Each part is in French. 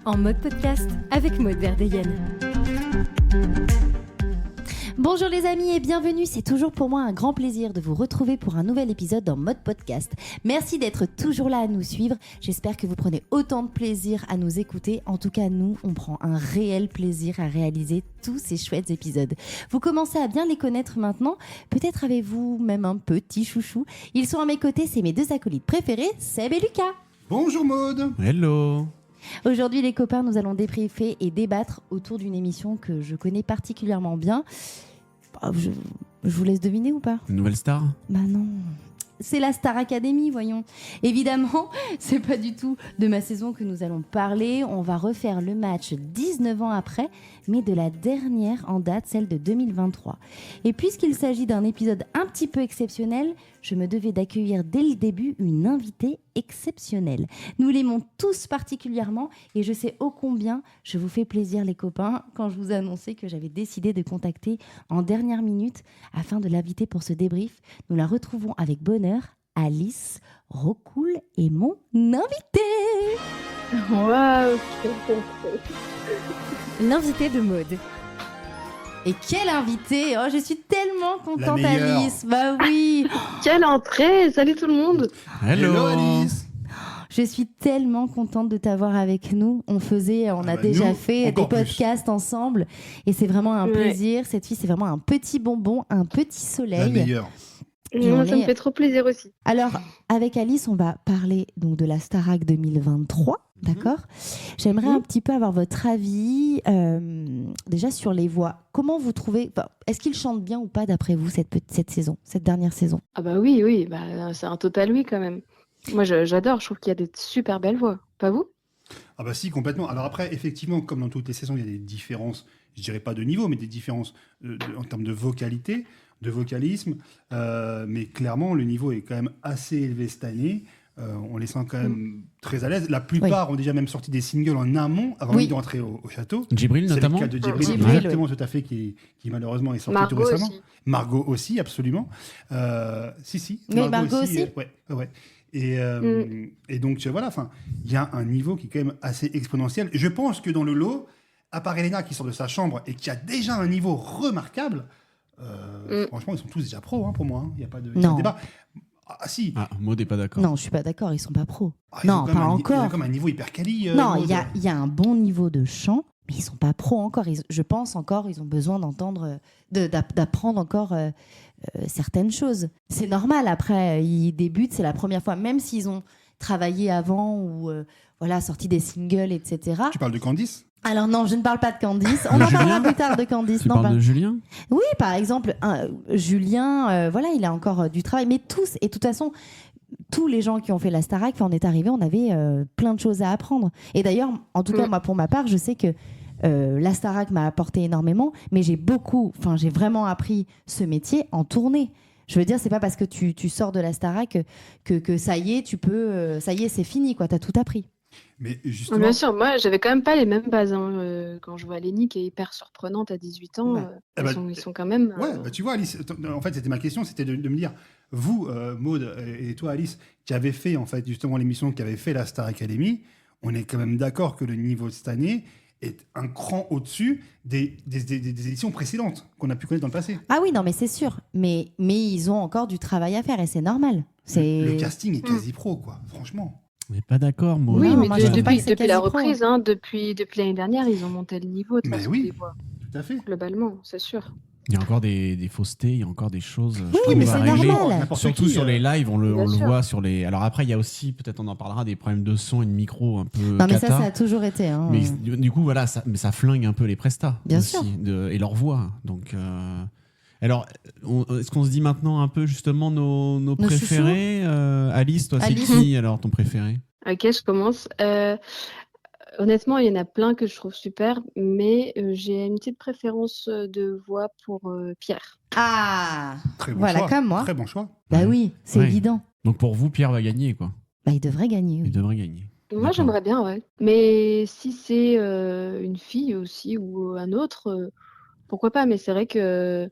En mode podcast avec Maud Verdeyen. Bonjour les amis et bienvenue, c'est toujours pour moi un grand plaisir de vous retrouver pour un nouvel épisode en mode podcast. Merci d'être toujours là à nous suivre, j'espère que vous prenez autant de plaisir à nous écouter. En tout cas nous, on prend un réel plaisir à réaliser tous ces chouettes épisodes. Vous commencez à bien les connaître maintenant, peut-être avez-vous même un petit chouchou. Ils sont à mes côtés, c'est mes deux acolytes préférés, Seb et Lucas. Bonjour Maud. Hello. Aujourd'hui les copains, nous allons débriefer et débattre autour d'une émission que je connais particulièrement bien. Je vous laisse deviner ou pas ? Une nouvelle star ? Bah non, c'est la Star Academy, voyons. Évidemment, c'est pas du tout de ma saison que nous allons parler. On va refaire le match 19 ans après, mais de la dernière en date, celle de 2023. Et puisqu'il s'agit d'un épisode un petit peu exceptionnel, je me devais d'accueillir dès le début une invitée exceptionnelle. Nous l'aimons tous particulièrement et je sais ô combien je vous fais plaisir les copains quand je vous ai annoncé que j'avais décidé de contacter en dernière minute afin de l'inviter pour ce débrief. Nous la retrouvons avec bonheur, Alice Rocoul est mon invitée. Waouh. L'invité de Maud. Et quelle invitée! Oh, je suis tellement contente, La meilleure. Alice. Bah oui. Quelle entrée! Salut tout le monde! Hello. Alice. Je suis tellement contente de t'avoir avec nous. On a déjà nous, fait des encore plus. podcasts ensemble et c'est vraiment un Ouais. plaisir. Cette fille, c'est vraiment un petit bonbon, un petit La soleil. meilleure. Et Moi, on ça me est- fait trop plaisir aussi. Alors, avec Alice, on va parler donc de la Starac 2023, d'accord ? J'aimerais un petit peu avoir votre avis déjà sur les voix. Comment vous trouvez, est-ce qu'ils chantent bien ou pas d'après vous cette saison, cette dernière saison ? Ah bah oui, bah, c'est un total oui quand même. Moi j'adore, je trouve qu'il y a des super belles voix. Pas vous? Ah bah si, complètement. Alors après, effectivement, comme dans toutes les saisons, il y a des différences, je dirais pas de niveau, mais des différences en termes de vocalité, de vocalisme. Mais clairement, le niveau est quand même assez élevé cette année. On les sent quand même très à l'aise. La plupart ont déjà même sorti des singles en amont, avant Oui. même de rentrer au château. Djibril C'est notamment. le cas de Djibril, Djibril, exactement, tout à fait, qui malheureusement est sorti tout Margot récemment. aussi. Margot aussi, absolument. Si. Oui, Margot aussi. Ouais. Et donc, voilà, il y a un niveau qui est quand même assez exponentiel. Je pense que dans le lot, à part Elena qui sort de sa chambre et qui a déjà un niveau remarquable, franchement, ils sont tous déjà pros pour moi. Il n'y a pas de Non. débat. Ah, si. Ah, Maud n'est pas d'accord. Non, je suis pas d'accord, ils sont pas pros. Ah, ils ont Non, quand pas même Ils encore. ont comme un niveau hyper quali. Non, Maud. il y a un bon niveau de chant, mais ils sont pas pros encore. Je pense encore, ils ont besoin d'entendre, d'apprendre encore certaines choses. C'est normal. Après, ils débutent, c'est la première fois, même s'ils ont travaillé avant ou sorti des singles, etc. Tu parles de Candice? Alors non, je ne parle pas de Candice. On De en parlera Julien plus tard de Candice. Tu Non, parles de Julien ? oui, par exemple, Julien, il a encore du travail. Mais tous, et de toute façon, tous les gens qui ont fait la Starac, quand on est arrivé, on avait plein de choses à apprendre. Et d'ailleurs, en tout cas, moi, pour ma part, je sais que la Starac m'a apporté énormément, mais j'ai vraiment appris ce métier en tournée. Je veux dire, c'est pas parce que tu sors de la Starac que ça y est, c'est fini, quoi. T'as tout appris. Mais Ah, justement, bien sûr, moi j'avais quand même pas les mêmes bases. Quand je vois Lenny qui est hyper surprenante à 18 ans, ils sont quand même. ouais, bah, tu vois, Alice, en fait, c'était ma question, c'était de me dire, vous, Maud, et toi, Alice, qui avez fait, en fait, justement, l'émission qui avait fait la Star Academy, on est quand même d'accord que le niveau de cette année est un cran au-dessus des éditions précédentes qu'on a pu connaître dans le passé. Ah oui, non, mais c'est sûr. Mais ils ont encore du travail à faire et c'est normal. Le casting est quasi pro, quoi, franchement. On n'est pas d'accord, Maud. Oui, Non, mais moi, je trouve pas que c'est depuis la quasi pro. reprise, depuis l'année dernière, ils ont monté le niveau de Mais façon oui. des voix, Tout à fait. globalement, c'est sûr. Il y a encore des faussetés, il y a encore des choses je Oui, trouve, mais à c'est régler. normal. N'importe Surtout qui, sur les lives, on le Bien sûr. voit sur les. Alors après, il y a aussi, peut-être on en parlera, des problèmes de son et de micro un peu. Non, mais ça cata. a toujours été. Hein. Mais du coup, voilà, ça flingue un peu les prestats. Bien aussi, sûr. et leur voix. Donc, alors, est-ce qu'on se dit maintenant un peu justement nos préférés Alice, toi, c'est Alice. qui alors ton préféré? Ok, je commence. Honnêtement, il y en a plein que je trouve super, mais j'ai une petite préférence de voix pour Pierre. Ah, Très bon voilà, choix. comme moi. Très bon choix. Bah oui, c'est Ouais. évident. Donc pour vous, Pierre va gagner, quoi. Bah, il devrait gagner. Il Oui. devrait gagner. Moi, D'accord. j'aimerais bien, ouais. Mais si c'est une fille aussi ou un autre, pourquoi pas? Mais c'est vrai que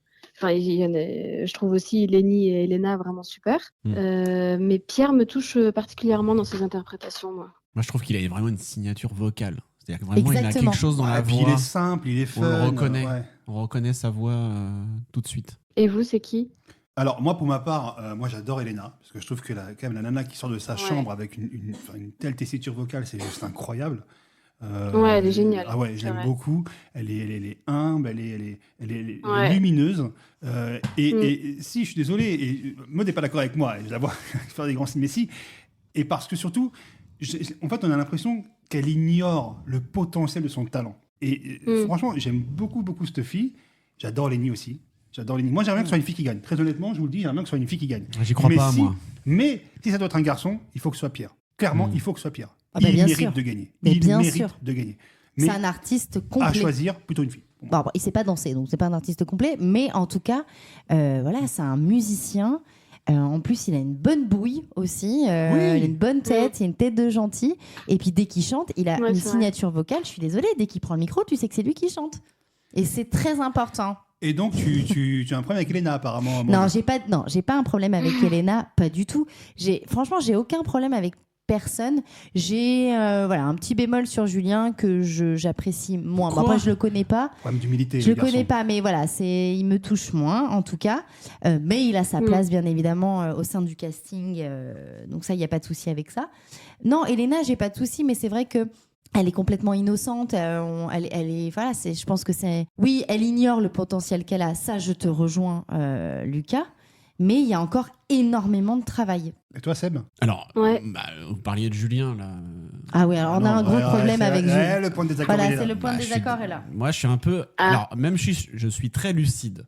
je trouve aussi Lenny et Elena vraiment super. Mais Pierre me touche particulièrement dans ses interprétations, moi. Moi, je trouve qu'il a vraiment une signature vocale. C'est-à-dire que vraiment, il a Exactement. quelque chose dans la Et puis voix. il est simple, il est On fun. le reconnaît. ouais. On reconnaît sa voix tout de suite. Et vous, c'est qui? Alors moi, pour ma part, moi j'adore Elena, parce que je trouve que quand même la nana qui sort de sa Ouais. chambre avec une telle tessiture vocale, c'est juste incroyable. Ouais, elle est géniale, Ah ouais, je c'est l'aime vrai. beaucoup. Elle est humble, elle est Ouais. lumineuse. Et si, je suis désolé, et Maud n'est pas d'accord avec moi, et je la vois faire des grands signes, mais si. Et parce que surtout, en fait, on a l'impression qu'elle ignore le potentiel de son talent. Et franchement, j'aime beaucoup, beaucoup cette fille. J'adore Lenny aussi. J'adore Lenny. Moi, j'aimerais bien que ce soit une fille qui gagne. Très honnêtement, je vous le dis, j'aimerais bien que ce soit une fille qui gagne. J'y crois Mais pas, moi. Mais si ça doit être un garçon, il faut que ce soit Pierre. Clairement, il faut que ce soit Pierre. Ah bah, il bien mérite sûr. de gagner. Mais il bien mérite sûr. de gagner. Mais C'est un artiste à complet. choisir, plutôt une fille. Bon, il sait pas danser, donc c'est pas un artiste complet, mais en tout cas, voilà, c'est un musicien. En plus, il a une bonne bouille aussi. Il a une bonne tête, il a une tête de gentil. Et puis dès qu'il chante, il a Ouais, une c'est vrai. signature vocale. Je suis désolée, dès qu'il prend le micro, tu sais que c'est lui qui chante. Et c'est très important. Et donc, tu as un problème avec Elena, apparemment. Non, j'ai pas un problème avec Elena, pas du tout. Franchement, j'ai aucun problème avec personne. J'ai voilà, un petit bémol sur Julien que j'apprécie moins. Bon, Quoi après, je le connais pas. Problème d'humilité. Je le le connais garçon. pas, mais voilà, il me touche moins, en tout cas. Mais il a sa place, bien évidemment, au sein du casting. Donc ça, il n'y a pas de souci avec ça. Non, Elena, j'ai pas de souci, mais c'est vrai que elle est complètement innocente. Elle est, voilà, je pense que c'est. Oui, elle ignore le potentiel qu'elle a. Ça, je te rejoins, Lucas. Mais il y a encore énormément de travail. Et toi, Seb? Alors, Ouais. vous parliez de Julien, là. Ah oui, alors on a un gros problème avec Julien. Le point de désaccord. Voilà, il est là. c'est le point de je suis- désaccord est là. Moi, je suis un peu. Ah. Alors, même je suis très lucide.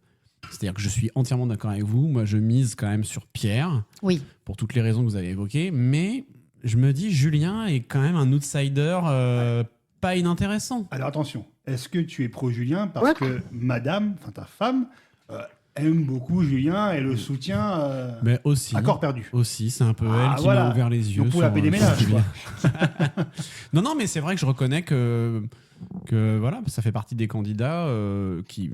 C'est-à-dire que je suis entièrement d'accord avec vous. Moi, je mise quand même sur Pierre, Oui. pour toutes les raisons que vous avez évoquées. Mais je me dis, Julien est quand même un outsider pas inintéressant. Alors attention, est-ce que tu es pro-Julien parce Ouais. que madame, enfin ta femme, aime beaucoup Julien et le soutient Mais aussi. à corps perdu? Aussi, c'est un peu Ah, elle qui voilà. m'a ouvert les yeux. Donc, pour la sur, paix des sur ménages, Julien. quoi. Non, mais c'est vrai que je reconnais que voilà, ça fait partie des candidats qui,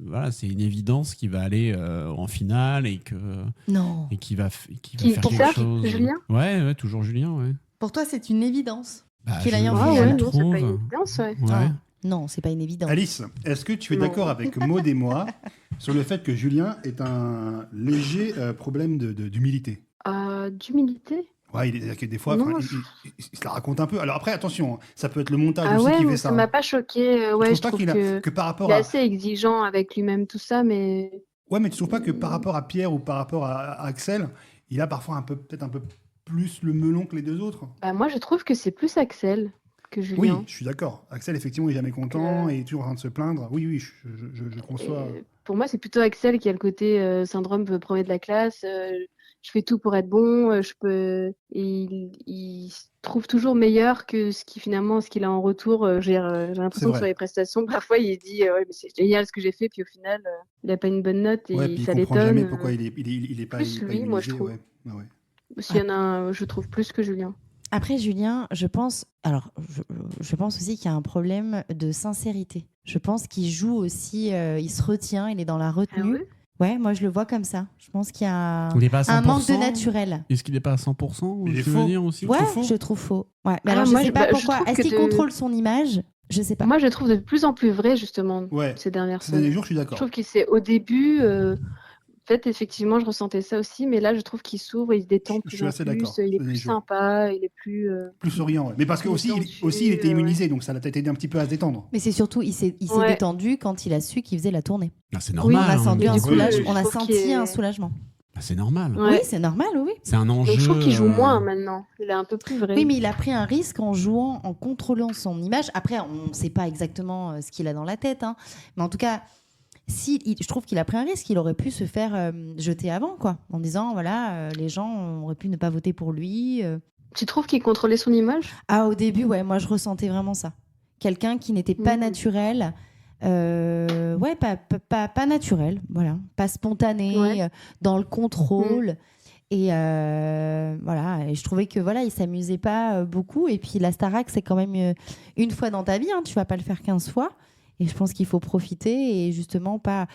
voilà, c'est une évidence qui va aller en finale et Non. qui va Qui- faire pour quelque ça, chose. Julien Ouais, toujours Julien, ouais. Pour toi, c'est une évidence. Bah, Qu'il aille en Ah finale. ouais, je non, c'est trouve. pas une évidence, ouais. Ouais. Ah, non, c'est pas une évidence. Alice, est-ce que tu es Non. d'accord avec Maud et moi sur le fait que Julien est un léger problème d'humilité? D'humilité? Ouais, c'est-à-dire que des fois, Non, enfin, il se la raconte un peu. Alors après, attention, ça peut être le montage Ah aussi ouais, qui moi, fait ça ça. m'a pas choqué. Ouais, Tu je trouves pas trouve que par rapport il est à... assez exigeant avec lui-même, tout ça, mais Ouais, mais tu trouves pas que par rapport à Pierre ou par rapport à Axel, il a parfois peut-être un peu plus le melon que les deux autres? bah, moi, je trouve que c'est plus Axel que Oui, Julien. je suis d'accord. Axel, effectivement, il est jamais content et est toujours en train de se plaindre. Oui, je conçois. Et pour moi, c'est plutôt Axel qui a le côté syndrome premier de la classe. Je fais tout pour être bon. Il se trouve toujours meilleur que ce qu'il a en retour. J'ai l'impression que vrai. sur les prestations, parfois, il dit ouais, mais c'est génial ce que j'ai fait, puis au final, il n'a pas une bonne note et Ouais, puis il ça comprend l'étonne. jamais pourquoi il est pas, plus il est pas lui, moi, je immunisé, trouve. ouais. Ah ouais. S'il y en a un, je trouve plus que Julien. Après, Julien, je pense aussi qu'il y a un problème de sincérité. Je pense qu'il joue aussi, il se retient, il est dans la Ah retenue. ouais? Ouais, moi je le vois comme ça. Je pense qu'il y a Il est pas à un manque de 100%? naturel. Est-ce qu'il n'est pas à 100%? Il est tu veux faux. dire aussi? Ouais, faux. je trouve faux. Ouais. Mais Ah, alors je moi, sais pas je pourquoi. trouve Est-ce que qu'il contrôle son image? Je sais pas. Moi, je le trouve de plus en plus vrai, justement, Ouais. ces dernières Ces derniers semaines. jours, je suis Je d'accord. trouve qu'il s'est au début. En fait, effectivement, je ressentais ça aussi, mais là, je trouve qu'il s'ouvre, il se détend Je plus suis en assez plus, d'accord, il est ces plus derniers jours. sympa, il est plus. Plus souriant, ouais. Mais parce que Il est aussi, tendu, il était ouais. immunisé, donc ça l'a peut-être aidé un petit peu à se détendre. Mais c'est surtout, il s'est Ouais. détendu quand il a su qu'il faisait la tournée. Ah, c'est Oui, normal. On a en senti même un du temps. coup, soulagement. je On a trouve senti qu'il est- un soulagement. Ah, c'est normal. Ouais. Oui, c'est normal, oui. C'est un enjeu. Donc, je trouve qu'il joue moins euh, maintenant. Il est un peu plus vrai. Oui, mais il a pris un risque en jouant, en contrôlant son image. Après, on ne sait pas exactement ce qu'il a dans la tête, hein. Mais en tout cas, je trouve qu'il a pris un risque. Il aurait pu se faire jeter avant, quoi, en disant voilà, les gens auraient pu ne pas voter pour lui. Tu trouves qu'il contrôlait son image? Ah, au début, ouais, moi je ressentais vraiment ça. Quelqu'un qui n'était pas naturel. Ouais, pas naturel, voilà, pas spontané, Ouais. dans le contrôle. Et voilà, et je trouvais que voilà, il s'amusait pas beaucoup. Et puis la Starac, c'est quand même une fois dans ta vie, hein, tu vas pas le faire 15 fois. Et je pense qu'il faut profiter et justement pas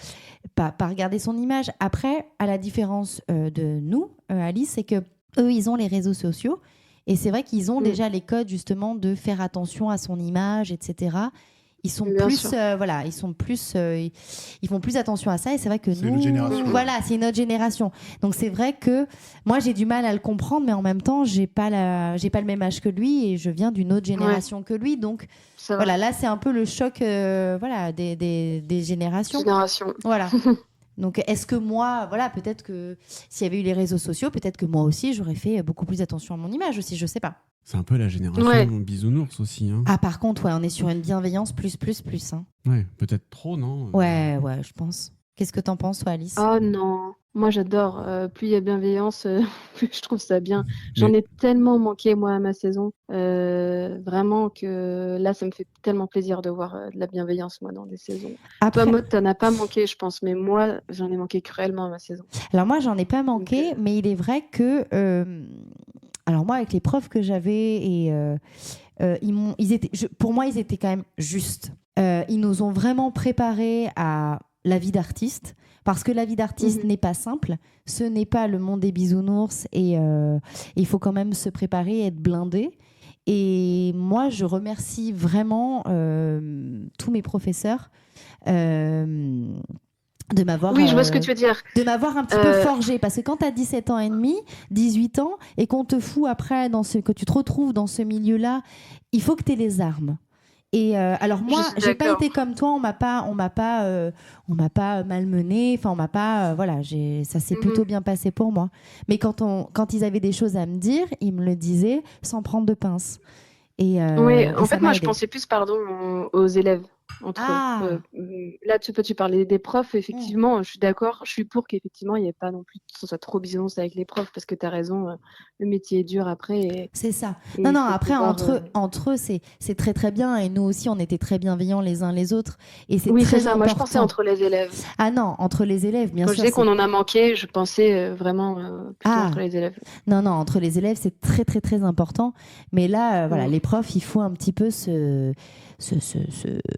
regarder son image. Après, à la différence de nous, Alice, c'est que eux, ils ont les réseaux sociaux. Et c'est vrai qu'ils ont déjà les codes justement de faire attention à son image, etc. Ils sont Bien plus, sûr. ils font plus attention à ça. Et c'est vrai que C'est nous, notre génération. voilà, c'est notre génération. Donc c'est vrai que moi j'ai du mal à le comprendre, mais en même temps j'ai pas le même âge que lui et je viens d'une autre génération que lui. Donc C'est vrai. voilà, là c'est un peu le choc, voilà, des générations. Génération. Voilà. Donc, est-ce que moi, voilà, peut-être que s'il y avait eu les réseaux sociaux, peut-être que moi aussi, j'aurais fait beaucoup plus attention à mon image aussi, je sais pas. C'est un peu la génération Ouais. bisounours aussi. Hein. Ah, par contre, ouais, on est sur une bienveillance plus. Hein. Ouais, peut-être trop, non Ouais, je pense. Qu'est-ce que t'en penses, toi, Alice? Oh non, moi j'adore. Plus il y a bienveillance, plus je trouve ça bien. J'en ai tellement manqué, moi, à ma saison. Vraiment que là, ça me fait tellement plaisir de voir de la bienveillance, moi, dans des saisons. Après, Toi, Maud, t'en as pas manqué, je pense, mais moi, j'en ai manqué cruellement à ma saison. alors moi, j'en ai pas manqué, Donc, mais il est vrai que, alors moi, avec les profs que j'avais, et pour moi, ils étaient quand même justes. Ils nous ont vraiment préparés à la vie d'artiste, parce que la vie d'artiste n'est pas simple. Ce n'est pas le monde des bisounours et il faut quand même se préparer et être blindé. Et moi, je remercie vraiment tous mes professeurs de m'avoir oui, je vois ce que tu veux dire. de m'avoir un petit peu forgé, parce que quand tu as 17 ans et demi, 18 ans, et qu'on te fout après, que tu te retrouves dans ce milieu-là, il faut que tu aies les armes. Et alors moi, Je suis j'ai pas d'accord. été comme toi, on m'a pas malmenée, enfin on m'a pas, voilà, ça s'est plutôt bien passé pour moi. Mais quand ils avaient des choses à me dire, ils me le disaient sans prendre de pince. Et Oui, et en ça fait, m'a moi, je aidée. pensais plus, pardon, aux élèves. Entre Ah. eux. Là, tu parlais des profs, effectivement, je suis d'accord, je suis pour qu'effectivement, il n'y ait pas non plus que ce soit trop bisounours avec les profs, parce que tu as raison, le métier est dur après. Et C'est ça. et Non, il non, faut après, pouvoir, entre eux, c'est très, très bien. Et nous aussi, on était très bienveillants les uns les autres. Et c'est Oui, c'est très ça, moi je pensais important. entre les élèves. Ah non, entre les élèves, bien Quand je sûr. disais qu'on en a manqué, je pensais vraiment plutôt Ah. entre les élèves. Non, entre les élèves, c'est très, très, très important. Mais là, voilà, les profs, il faut un petit peu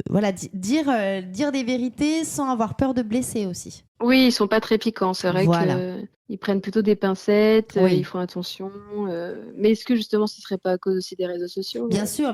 voilà, dire des vérités sans avoir peur de blesser aussi. Oui, ils sont pas très piquants, c'est vrai Voilà. qu'ils prennent plutôt des pincettes, Oui. ils font attention. Mais est-ce que justement, ce serait pas à cause aussi des réseaux sociaux Bien sûr.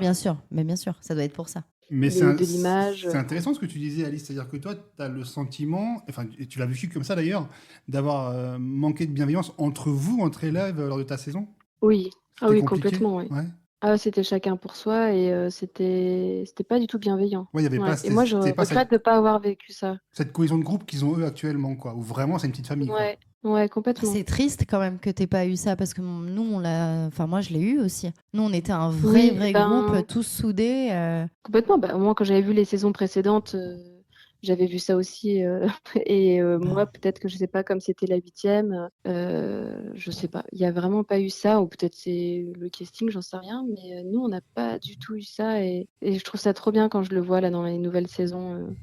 Mais bien sûr, ça doit être pour ça. Mais de l'image. c'est intéressant ce que tu disais, Alice. C'est-à-dire que toi, tu as le sentiment, enfin, et tu l'as vécu comme ça d'ailleurs, d'avoir manqué de bienveillance entre vous, entre élèves, lors de ta saison. Oui, ah C'était oui, compliqué. complètement, oui. Ouais. Ah, c'était chacun pour soi et c'était pas du tout bienveillant. Ouais, il y avait Ouais. pas, Et moi, je c'était pas regrette de pas avoir vécu ça. cette cohésion de groupe qu'ils ont eux actuellement, quoi. Où vraiment, c'est une petite famille. Quoi. Ouais, complètement. C'est triste quand même que t'aies pas eu ça, parce que nous, enfin moi, je l'ai eu aussi. Nous, on était un vrai Oui, groupe, tous soudés. Complètement. Bah, moi, quand j'avais vu les saisons précédentes, j'avais vu ça aussi. Et moi, peut-être que je sais pas, comme c'était la 8e, je sais pas. Il y a vraiment pas eu ça, ou peut-être c'est le casting, j'en sais rien. Mais nous, on n'a pas du tout eu ça. Et je trouve ça trop bien quand je le vois là dans les nouvelles saisons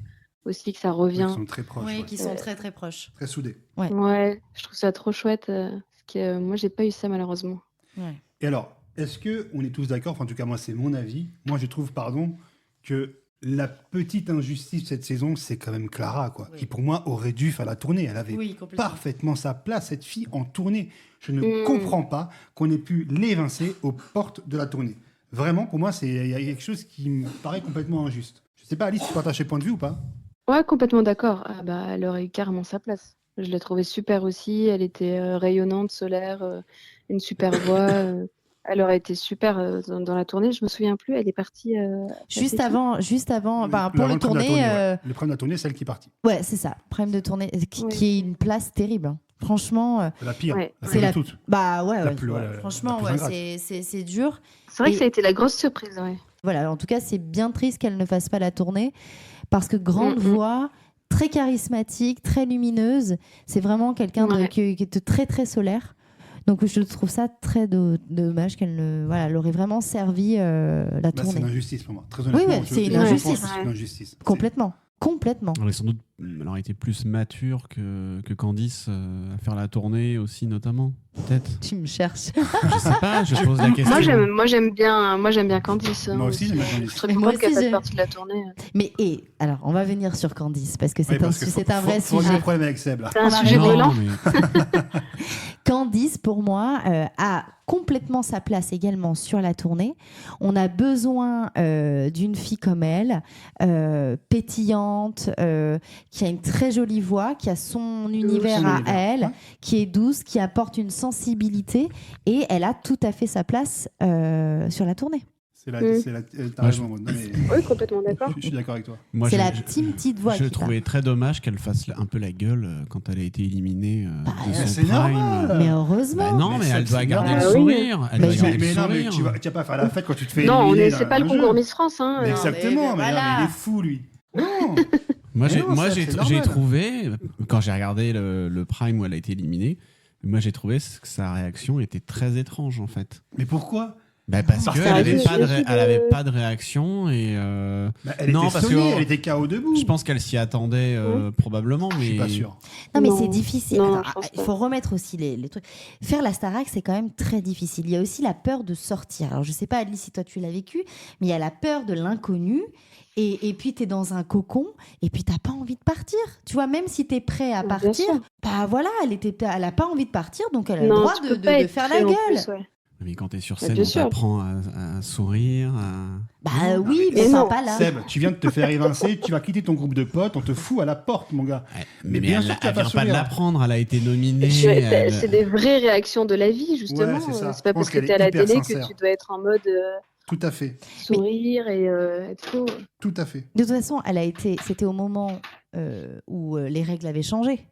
aussi, que ça Ouais, revient. qui sont très proches. Oui, ouais. qui sont très, très proches. Très soudés. Ouais, je trouve ça trop chouette. Parce que moi, j'ai pas eu ça malheureusement. Ouais. Et alors, est-ce que on est tous d'accord, enfin, en tout cas, moi, c'est mon avis. Moi, je trouve, que la petite injustice de cette saison, c'est quand même Clara, quoi. Oui. Qui, pour moi, aurait dû faire la tournée. Elle avait Oui, complètement. parfaitement sa place, cette fille, en tournée. Je ne comprends pas qu'on ait pu l'évincer aux portes de la tournée. Vraiment, pour moi, il y a quelque chose qui me paraît complètement injuste. Je sais pas, Alice, tu partages ce point de vue ou pas? Ouais, complètement d'accord. Ah bah, elle aurait eu carrément sa place. Je l'ai trouvée super aussi. Elle était rayonnante, solaire, une super voix. Elle aurait été super dans la tournée. Je me souviens plus. Elle est partie. Juste avant, enfin, pour Avant le problème de la tournée, ouais. Le problème de la tournée, c'est elle qui est partie. ouais, c'est ça. Problème de tournée, qui Oui. est une place terrible. Hein. Franchement, C'est la pire. Ouais. La C'est pire la- de toutes. bah ouais, La ouais, plus- ouais. la Franchement, plus ouais, ingrate. c'est dur. C'est vrai Et- que ça a été la grosse surprise. Ouais. Voilà, en tout cas, c'est bien triste qu'elle ne fasse pas la tournée, parce que grande Mm, mm. voix, très charismatique, très lumineuse. C'est vraiment quelqu'un Ouais. qui est très, très solaire. Donc, je trouve ça très dommage qu'elle ne. Voilà, elle aurait vraiment servi la Bah, c'est tournée. une injustice pour moi. Très honnêtement, ouais, c'est une je pense injustice. que c'est une injustice. Complètement. Complètement. Elle aurait été plus mature que Candice à faire la tournée aussi, notamment. Peut-être. Tu me cherches. Je sais pas, je pose la question. Moi j'aime bien Candice. Moi aussi, j'aime bien Je Candice. suis très Mais moi contente qu'elle aussi, fasse j'ai- partie de la tournée. Mais alors, on va venir sur Candice parce que c'est Ouais, un, parce que c'est un vrai faut sujet. un problème avec Seb, là. C'est un On a sujet raison. brûlant. mais Candice, pour moi, a complètement sa place également sur la tournée. On a besoin d'une fille comme elle, pétillante, qui a une très jolie voix, qui a son univers Son à univers, elle, ouais. qui est douce, qui apporte une sensibilité, et elle a tout à fait sa place sur la tournée. T'as Moi, raison. Non, mais Oui, complètement d'accord. je suis d'accord avec toi. moi, C'est je- la je- petite voix Je qui trouvais très dommage qu'elle fasse un peu la gueule quand elle a été éliminée de son c'est prime. normal. parle. Mais heureusement. Bah non, Mais mais ça, elle doit c'est garder le normal. Ah oui. sourire. Elle Mais doit je- garder le Mais non, mais sourire. tu vas pas faire la fête quand tu te fais Non, éliminer c'est dans pas le un concours jeu. Miss France. Mais Hein. exactement, mais, voilà. non, mais il est fou, lui. Non Moi, Mais non, ça, j'ai c'est normal. j'ai trouvé, quand j'ai regardé le Prime où elle a été éliminée, moi j'ai trouvé que sa réaction était très étrange en fait. Mais pourquoi Parce Parce qu'elle qu'elle n'avait avait pas, suivi elle avait de- pas de réaction et Elle Non, était parce sonnée, que- elle était KO debout. je pense qu'elle s'y attendait probablement. Je Mais suis pas sûr. Non, mais Non. c'est difficile. Non, Attends, je pense il pas. faut remettre aussi les trucs. Faire la Starac, c'est quand même très difficile. Il y a aussi la peur de sortir. Alors, je sais pas, Alice, si toi tu l'as vécu, mais il y a la peur de l'inconnu. Et puis, tu es dans un cocon, et puis, tu n'as pas envie de partir. Tu vois, même si tu es prêt à Bien partir, sûr. bah voilà, elle n'a pas envie de partir, donc elle a le Non, droit tu de peux pas être faire prêt la en gueule. plus, ouais. Mais quand t'es sur Bah, scène, bien on sûr. t'apprend à sourire. Bah Non, oui, mais mais non. enfin pas là. Seb, tu viens de te faire évincer, tu vas quitter ton groupe de potes, on te fout à la porte, mon gars. Mais bien elle, sûr que tu vas elle pas vient pas de sourire. l'apprendre. Elle a été nominée. C'est des vraies réactions de la vie, justement. Ouais, c'est ça. C'est pas Je pense parce que qu'elle tu es à est la hyper télé sincère. que tu dois être en mode Tout à fait, sourire et être faux. tout à fait. De toute façon, c'était au moment où les règles avaient changé,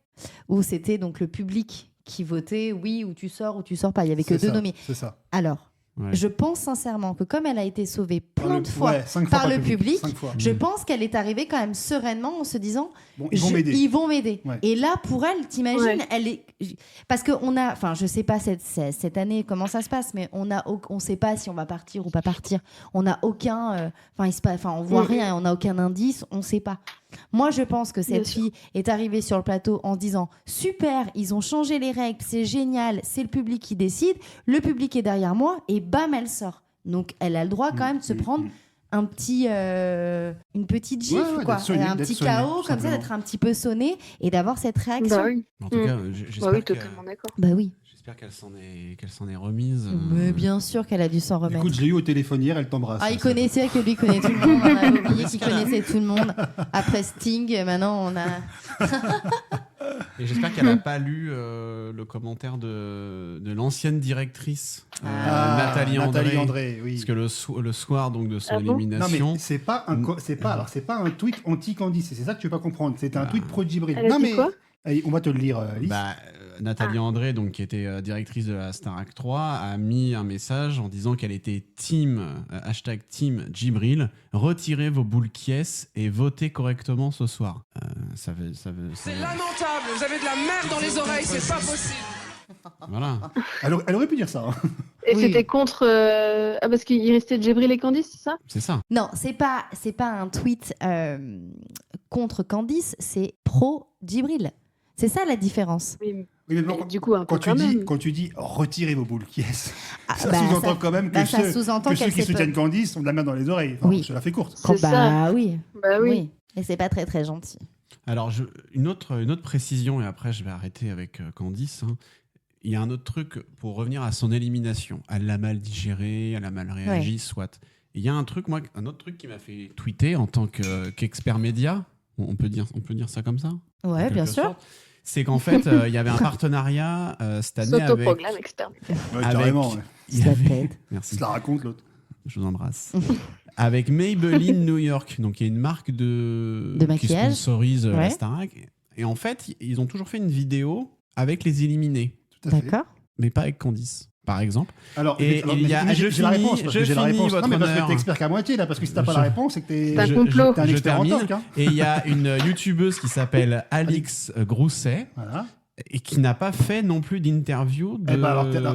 où c'était donc le public qui votait oui ou tu sors pas. Il y avait que C'est deux ça, nommés. C'est ça. Alors, Ouais. je pense sincèrement que comme elle a été sauvée plein de fois Ouais, 5 fois par le public, 5 fois. je pense qu'elle est arrivée quand même sereinement en se disant Bon, ils vont m'aider. ils vont m'aider. Ouais. Et là, pour elle, t'imagines, Ouais. elle est parce que on a, enfin, je sais pas cette année comment ça se passe, mais on sait pas si on va partir ou pas partir. On n'a aucun, on voit rien, on n'a aucun indice, on sait pas. Moi, je pense que cette Bien sûr. fille est arrivée sur le plateau en se disant super, ils ont changé les règles, c'est génial, c'est le public qui décide, le public est derrière moi et bam, elle sort. Donc, elle a le droit quand même de se prendre un petit, une petite gifle, Ouais, quoi. d'être sonné, Un d'être petit sonné, chaos, tout comme ça, simplement. d'être un petit peu sonné et d'avoir cette réaction. Bah oui, En tout cas, j'espère bah oui, que- totalement d'accord. Bah oui. j'espère qu'elle s'en est remise. Mais bien sûr qu'elle a dû s'en remettre. Écoute, je l'ai eu au téléphone hier, elle t'embrasse. Ah, il connaissait que lui connaît tout le monde. On a oublié qu'il connaissait tout le monde. Après Sting, maintenant on a. Et j'espère qu'elle n'a pas lu le commentaire de l'ancienne directrice, Nathalie André. Oui. Parce que le soir donc de son Ah bon élimination. Non mais c'est pas un tweet anti-Candice, c'est ça que tu veux pas comprendre. C'est un tweet pro Djibril. Elle a Non dit mais quoi allez, on va te le lire, Alice. Nathalie André, donc, qui était directrice de la Starac 3, a mis un message en disant qu'elle était hashtag team Djibril, retirez vos boules quies et votez correctement ce soir. C'est lamentable, vous avez de la merde dans les oreilles, c'est pas possible. Voilà. Elle aurait pu dire ça. Hein. Et Oui. c'était contre. Parce qu'il restait Djibril et Candice, c'est ça? C'est ça. Non, c'est pas un tweet contre Candice, c'est pro Djibril. C'est ça la différence. Oui, Oui, mais mais bon, du coup, un peu quand quand même. tu dis retirez vos boules quies, Ah, ça bah, sous-entend ça- quand même que bah, ça ceux, sous-entend que ceux qu'elle qui s'est soutiennent Candice ont de la merde dans les oreilles. Enfin, Oui. je la fais courte. C'est ça. Bah oui. Bah oui. Et c'est pas très très gentil. Alors, une autre précision, et après je vais arrêter avec Candice. Hein. Il y a un autre truc pour revenir à son élimination. Elle l'a mal digéré, elle a mal réagi, soit. Il y a un autre truc qui m'a fait tweeter en tant qu'expert média. On peut dire ça comme ça? Ouais, En bien quelque sûr. sorte. C'est qu'en fait, il y avait un partenariat cette année avec. S'autoproclame expert. Ouais, avec- carrément. Ouais. il y avait- Slaphead. Merci. Je la raconte l'autre. Je vous embrasse. Avec Maybelline New York, donc il y a une marque De qui maquillage. sponsorise la Ouais. Starac. Et en fait, ils ont toujours fait une vidéo avec les éliminés, Tout à fait. D'accord. mais pas avec Candice, par exemple. Alors, Et alors, il y a- mais je j'ai la finis- réponse. Parce je que j'ai la finis, réponse. votre Non, mais parce que honneur. t'es expert qu'à moitié là, parce que si t'as pas Je- la réponse, c'est que t'es C'est un complot. t'es un Je expert en termine. talk. Hein. Et il y a une youtubeuse qui s'appelle Alix Grousset Voilà. et qui n'a pas fait non plus d'interview de, Eh ben,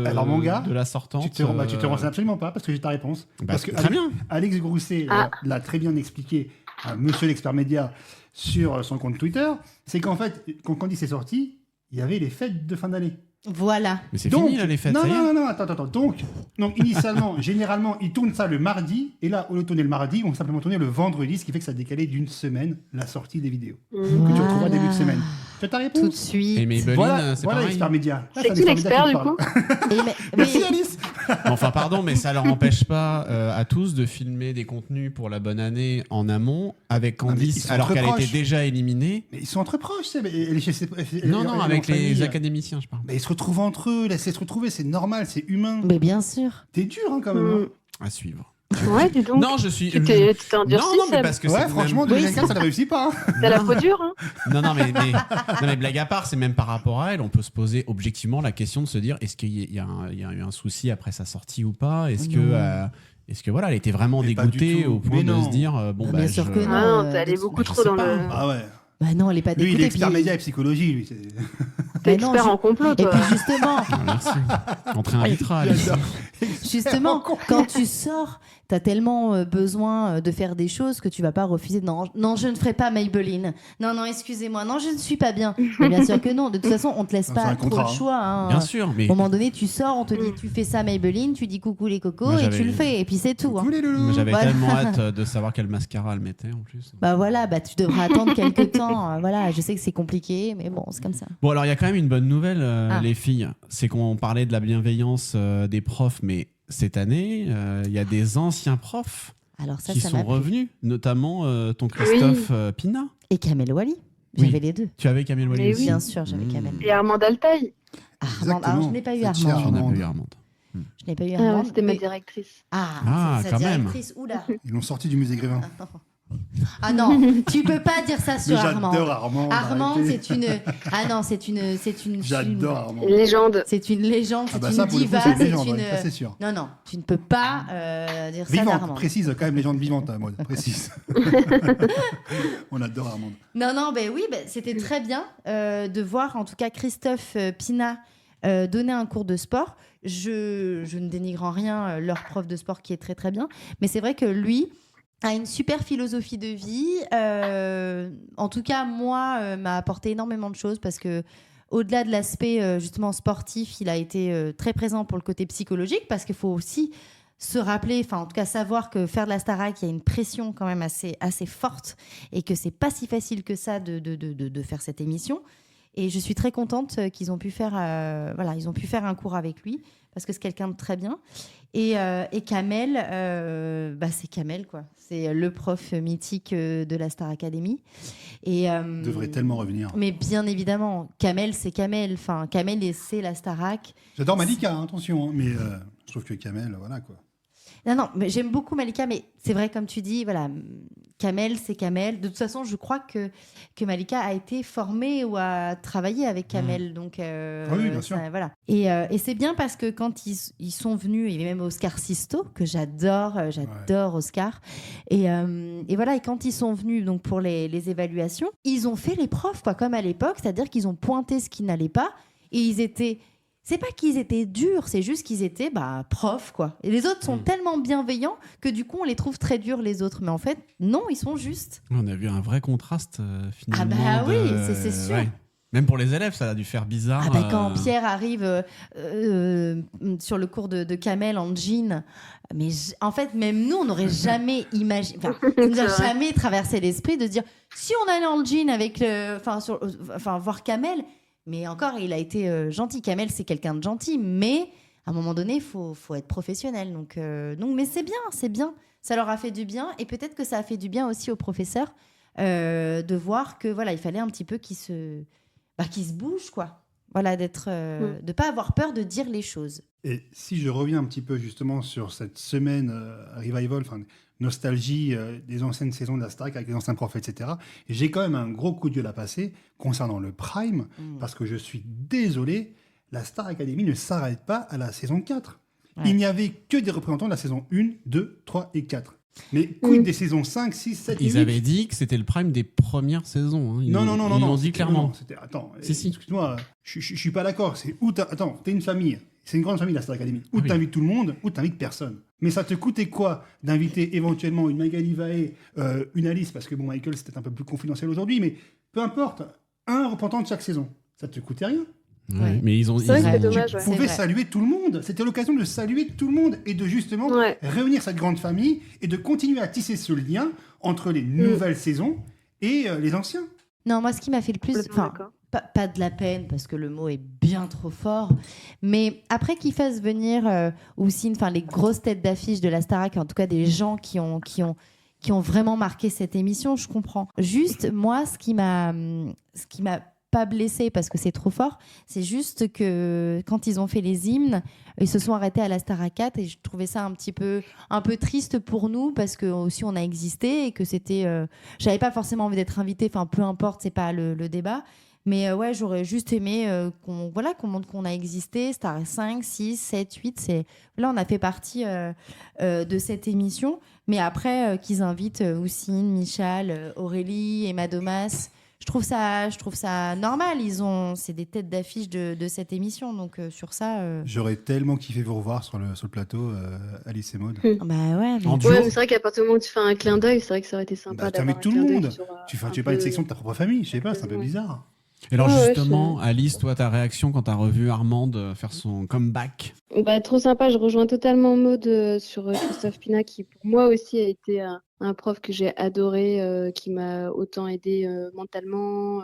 alors, mon gars, de la sortante. Tu te renseignes absolument pas parce que j'ai ta réponse. Bah, Parce que très bien. Alex Grousset Ah. l'a très bien expliqué à Monsieur l'expert média sur son compte Twitter, c'est qu'en fait, quand Candice est sortie, il y avait les fêtes de fin d'année. Voilà. Mais c'est Donc, fini, là, les fêtes, non, ça y est. non, attends. Donc, initialement, généralement, ils tournent ça le mardi, et là, au lieu de tourner le mardi, on va simplement tourner le vendredi, ce qui fait que ça a décalé d'une semaine la sortie des vidéos. Que tu retrouveras début de semaine. Tu as ta réponse? Tout de suite. Et Maybelline, Voilà, c'est voilà pareil. l'expert média. Là, C'est un qui expert média l'expert, qui du te parle. coup? Merci Alice. Enfin, pardon, mais ça leur empêche pas à tous de filmer des contenus pour la bonne année en amont avec mais ils Candice, sont alors très qu'elle proches. était déjà éliminée. Mais ils sont entre proches, elle est chez Non, avec les famille. académiciens, je parle. Mais ils se retrouvent entre eux, laissez se retrouver, c'est normal, c'est humain. Mais bien sûr. T'es dur hein, quand même. hein. À suivre. Ouais, dis donc. Non, je suis. Tu t'es Non, endurci, non, mais Seb. parce que Ouais, c'est franchement, même- 2024, ça ne réussit pas. hein. T'as la peau dure, hein. Non, mais blague à part, c'est même par rapport à elle, on peut se poser objectivement la question de se dire est-ce qu'il y a eu un souci après sa sortie ou pas? Est-ce que voilà, elle était vraiment Mais pas du dégoûtée tout. au point Mais de non. se dire bon Ah, bah bien sûr que non. Ah non, t'es allé je beaucoup sais trop dans pas. le. Ah ouais. Bah non, elle est pas Lui, il dégoûtée. est expert puis- média et psychologie, lui. c'est- T'es Bah non, expert je- en complot, Et toi. puis justement, Ah, merci. Entrée invitrale. justement, quand tu sors, t'as tellement besoin de faire des choses que tu vas pas refuser. Non, je ne ferai pas Maybelline. Non, excusez-moi. Non, je ne suis pas bien. Mais bien sûr que non. De toute façon, on te laisse Non, pas c'est un trop contrat, le hein. choix. hein. Bien sûr, mais À un moment donné, tu sors, on te dit tu fais ça Maybelline, tu dis coucou les cocos Moi, et j'avais- tu le fais. Et puis c'est tout. hein. Coucou les loulous. j'avais Voilà. tellement hâte de savoir quel mascara elle mettait en plus. Bah voilà, bah tu devras attendre quelques temps. Voilà, je sais que c'est compliqué, mais bon, c'est comme ça. Bon, alors il y a quand même une bonne nouvelle, Ah. les filles. C'est qu'on parlait de la bienveillance des profs, mais cette année, il y a des anciens profs Alors ça qui m'a sont plu. revenus, notamment ton Christophe Pina. Et Kamel Wally. Oui. J'avais les deux. Tu avais Kamel Wally Mais aussi. oui. Bien sûr, j'avais Kamel. Et Armand Altaï. Armand, alors je n'ai pas eu Cette chère Armand. Tu n'as Armande. pas eu Armande. Je n'ai pas eu Ah, Armand. c'était ma mais- directrice. Ah, sa quand même. directrice. Oula. Ils l'ont sorti du musée Grévin. Ah non, tu peux pas dire ça Mais sur Armand. j'adore Armand. Armand, arrêtez. c'est une. Ah non, c'est une. J'adore Armand. Légende. C'est une légende, Ah c'est bah une ça, pour le coup, diva, c'est une c'est légende, une. ouais, ça c'est sûr. Non, tu ne peux pas dire ça Vivante, d'Armand. précise, quand même, légende vivante, à mode, précise. On adore Armand. Non, ben oui, c'était très bien de voir en tout cas Christophe Pina donner un cours de sport. Je ne dénigre en rien leur prof de sport qui est très très bien, mais c'est vrai que lui a une super philosophie de vie. En tout cas, moi, m'a apporté énormément de choses parce que au-delà de l'aspect justement sportif, il a été très présent pour le côté psychologique parce qu'il faut aussi se rappeler, enfin en tout cas savoir que faire de la Starac, il y a une pression quand même assez forte et que c'est pas si facile que ça de faire cette émission. Et je suis très contente qu'ils ont pu faire, ils ont pu faire un cours avec lui parce que c'est quelqu'un de très bien. Et Kamel, c'est Kamel quoi. C'est le prof mythique de la Star Academy. Et Devrait tellement revenir. mais bien évidemment, Kamel, c'est Kamel. Enfin, Kamel, c'est la Starac. J'adore Malika, hein, attention, hein, mais je trouve que Kamel, voilà quoi. Non, mais j'aime beaucoup Malika, mais c'est vrai, comme tu dis, voilà, Kamel, c'est Kamel. De toute façon, je crois que Malika a été formée ou a travaillé avec Kamel. Donc, oui, bien sûr. Voilà. Et c'est bien parce que quand ils sont venus, il y avait même Oscar Sisto, que j'adore Oscar. Et voilà, et quand ils sont venus donc, pour les évaluations, ils ont fait les profs, quoi, comme à l'époque, c'est-à-dire qu'ils ont pointé ce qui n'allait pas et ils étaient... C'est pas qu'ils étaient durs, c'est juste qu'ils étaient profs, quoi. Et les autres sont tellement bienveillants que du coup, on les trouve très durs, les autres. Mais en fait, non, ils sont justes. On a vu un vrai contraste finalement. Ah bah oui, c'est sûr. ouais. Même pour les élèves, ça a dû faire bizarre. Ah bah quand Pierre arrive sur le cours de Kamel en jean, mais en fait, même nous, on n'aurait jamais imaginé, ça nous a jamais traversé l'esprit de se dire, si on allait en jean avec voir Kamel, mais encore, il a été gentil. Kamel, c'est quelqu'un de gentil, mais à un moment donné, il faut être professionnel. Donc, mais c'est bien. Ça leur a fait du bien, et peut-être que ça a fait du bien aussi aux professeurs de voir que voilà, il fallait un petit peu qu'ils se bougent, quoi. Voilà, de pas avoir peur de dire les choses. Et si je reviens un petit peu justement sur cette semaine revival, nostalgie des anciennes saisons de la Starac avec les anciens profs, etc., j'ai quand même un gros coup de gueule à passer concernant le Prime, parce que je suis désolé, la Star Academy ne s'arrête pas à la saison 4. Ouais. Il n'y avait que des représentants de la saison 1, 2, 3 et 4. Mais quid des saisons 5, 6, 7, 8 Ils avaient dit que c'était le prime des premières saisons. Hein. Ils Non. l'ont dit clairement. Non, attends, Si. excuse-moi, je suis pas d'accord. Attends, t'es une famille. C'est une grande famille, la Star Academy. Ou Oui. t'invites tout le monde, ou t'invites personne. Mais ça te coûtait quoi d'inviter éventuellement une Magali Vaé, une Alice, parce que bon, Michael, c'était un peu plus confidentiel aujourd'hui, mais peu importe, un représentant de chaque saison. Ça te coûtait rien. Ouais. Mais ils ont. C'est vrai que c'est ont- dommage. Tu Ouais. pouvais vrai. saluer tout le monde. C'était l'occasion de saluer tout le monde et de justement Ouais. réunir cette grande famille et de continuer à tisser ce lien entre les nouvelles saisons et les anciens. Non, moi, ce qui m'a fait le plus, Complètement enfin, d'accord. pas de la peine parce que le mot est bien trop fort, mais après qu'ils fassent venir Houssine, enfin les grosses têtes d'affiche de la Starac, en tout cas des gens qui ont vraiment marqué cette émission, je comprends. Juste, moi, ce qui m'a pas blessée parce que c'est trop fort, c'est juste que quand ils ont fait les hymnes, ils se sont arrêtés à la Starac 4 et je trouvais ça un peu triste pour nous parce que aussi on a existé et que c'était, j'avais pas forcément envie d'être invitée, enfin peu importe, c'est pas le débat. Mais ouais, j'aurais juste aimé qu'on montre qu'on a existé. Star 5, 6, 7, 8. Là, on a fait partie de cette émission. Mais après, qu'ils invitent Houssine, Michal, Aurélie, Emma Domas, je trouve ça normal. C'est des têtes d'affiche de cette émission. Donc, sur ça. J'aurais tellement kiffé vous revoir sur le plateau, Alice et Maud. Bah ouais. Mais... En duo. Ouais, mais c'est vrai qu'à partir du moment où tu fais un clin d'œil, c'est vrai que ça aurait été sympa Bah, d'avoir t'invites un tout le clin d'œil monde. sur, Tu fais un pas une peu- section de ta propre famille, je sais pas, c'est un peu Ouais. bizarre. Et alors Ouais, justement, Alice, toi, ta réaction quand t'as revu Armande faire son comeback? Bah, trop sympa, je rejoins totalement Maud sur Christophe Pina, qui pour moi aussi a été un prof que j'ai adoré, qui m'a autant aidé mentalement,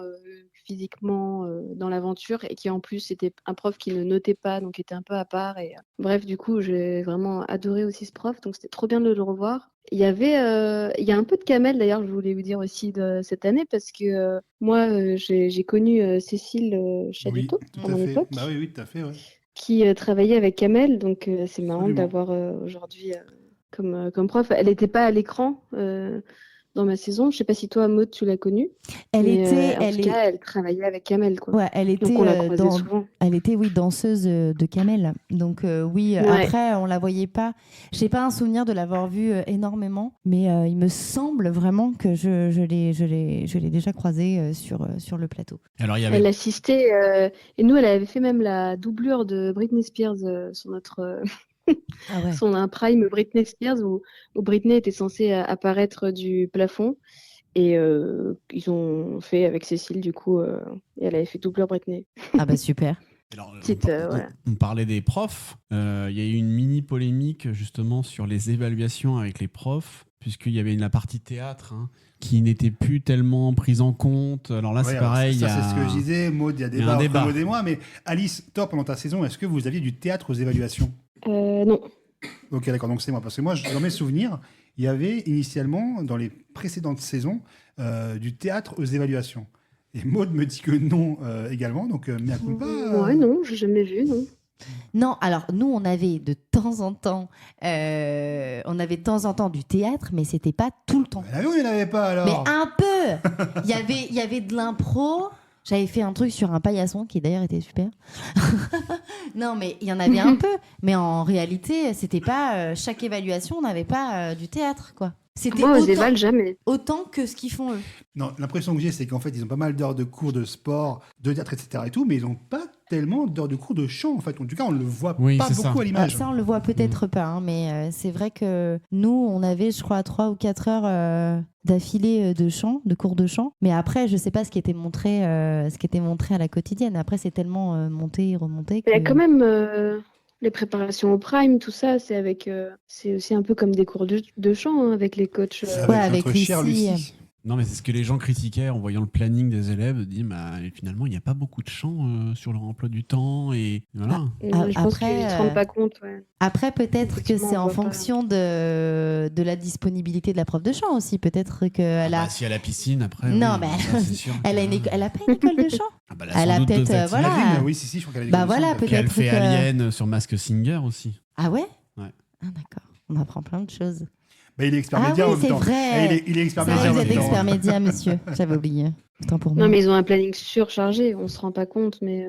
physiquement dans l'aventure, et qui en plus était un prof qui ne notait pas, donc était un peu à part. Et, bref, du coup, j'ai vraiment adoré aussi ce prof, donc c'était trop bien de le revoir. Il y a un peu de Kamel d'ailleurs, je voulais vous dire aussi de cette année, parce que moi, j'ai connu Cécile Oui, Chaduto tout à à mon fait. époque, Bah oui, tout à fait, ouais. qui travaillait avec Kamel, donc c'est marrant Absolument. d'avoir aujourd'hui comme prof. Elle n'était pas à l'écran dans ma saison. Je sais pas si toi, Maud, tu l'as connue. Elle mais, était, en tout cas, elle travaillait avec Kamel, quoi. ouais, elle Donc était on la croisait souvent. Elle était, oui, danseuse de Kamel. Donc, oui, Ouais. après, on la voyait pas. J'ai pas un souvenir de l'avoir vue énormément, mais il me semble vraiment que je l'ai déjà croisée sur le plateau. Alors il y Elle avait. assistait, et nous, elle avait fait même la doublure de Britney Spears sur notre. Ah ouais. Son un prime Britney Spears où Britney était censée apparaître du plafond. Et ils ont fait avec Cécile, du coup, et elle avait fait doublure Britney. Ah bah super. Alors, Petite, voilà. on parlait des profs. Il y a eu une mini polémique justement sur les évaluations avec les profs, puisqu'il y avait la partie théâtre qui n'était plus tellement prise en compte. Alors là, Ouais, c'est alors pareil. Ça, il y a- c'est ce que je disais. Maud, il y a il y a débat un entre débat. Maud et moi. Mais Alice, toi, pendant ta saison, est-ce que vous aviez du théâtre aux évaluations? Non. Ok, d'accord, donc c'est moi. Parce que moi, dans mes souvenirs, il y avait initialement, dans les précédentes saisons, du théâtre aux évaluations. Et Maud me dit que non également, donc mea culpa. Ouais, non, j'ai jamais vu, non. Non, alors nous, on avait de temps en temps du théâtre, mais c'était pas tout le temps. Ah oui, il n'y en avait pas alors. Mais un peu. Il y avait de l'impro. J'avais fait un truc sur un paillasson qui d'ailleurs était super. Non, mais il y en avait un peu. Mais en réalité, c'était pas chaque évaluation, on n'avait pas du théâtre, quoi. C'était Moi, aux évals, jamais. autant que ce qu'ils font eux. Non, l'impression que j'ai, c'est qu'en fait, ils ont pas mal d'heures de cours de sport, de théâtre, etc. et tout, mais ils n'ont pas tellement d'heures de cours de chant, en fait. En tout cas, on le voit Oui, pas c'est beaucoup ça. à l'image. Ça, on le voit peut-être pas, hein, mais c'est vrai que nous, on avait, je crois, 3 ou 4 heures d'affilée de chant, de cours de chant. Mais après, je sais pas ce qui était montré à la quotidienne. Après, c'est tellement monté et remonté. Il y a que- quand même les préparations au prime, tout ça, c'est aussi un peu comme des cours de chant avec les coachs. Avec Ouais, avec notre chère Lucie. Lucie. Non, mais c'est ce que les gens critiquaient en voyant le planning des élèves, de dire bah, finalement, il n'y a pas beaucoup de chants sur leur emploi du temps. Et voilà. Je pense Après, qu'ils ne se rendent pas compte. Ouais. Après, peut-être que Effectivement, c'est on en voit pas. fonction de la disponibilité de la prof de chant aussi. Peut-être qu'elle a... Bah, si à la piscine, après. Non, oui, mais ça, c'est sûr elle a pas une école de chant. Ah bah, elle a sans doute peut-être, deux activités. voilà. Imagine, oui, si, je crois qu'elle a des Bah conditions, voilà, en fait. Puis elle peut-être fait que- Alien sur Mask Singer aussi. Ah ouais? Ouais. Ah d'accord. On apprend plein de choses. Bah, il est expert Ah média oui, en même c'est temps. vrai. Ah, il est expert C'est média vrai, en vous même êtes temps. expert média, monsieur. J'avais oublié. Autant pour moi. Non, mais ils ont un planning surchargé, on se rend pas compte, mais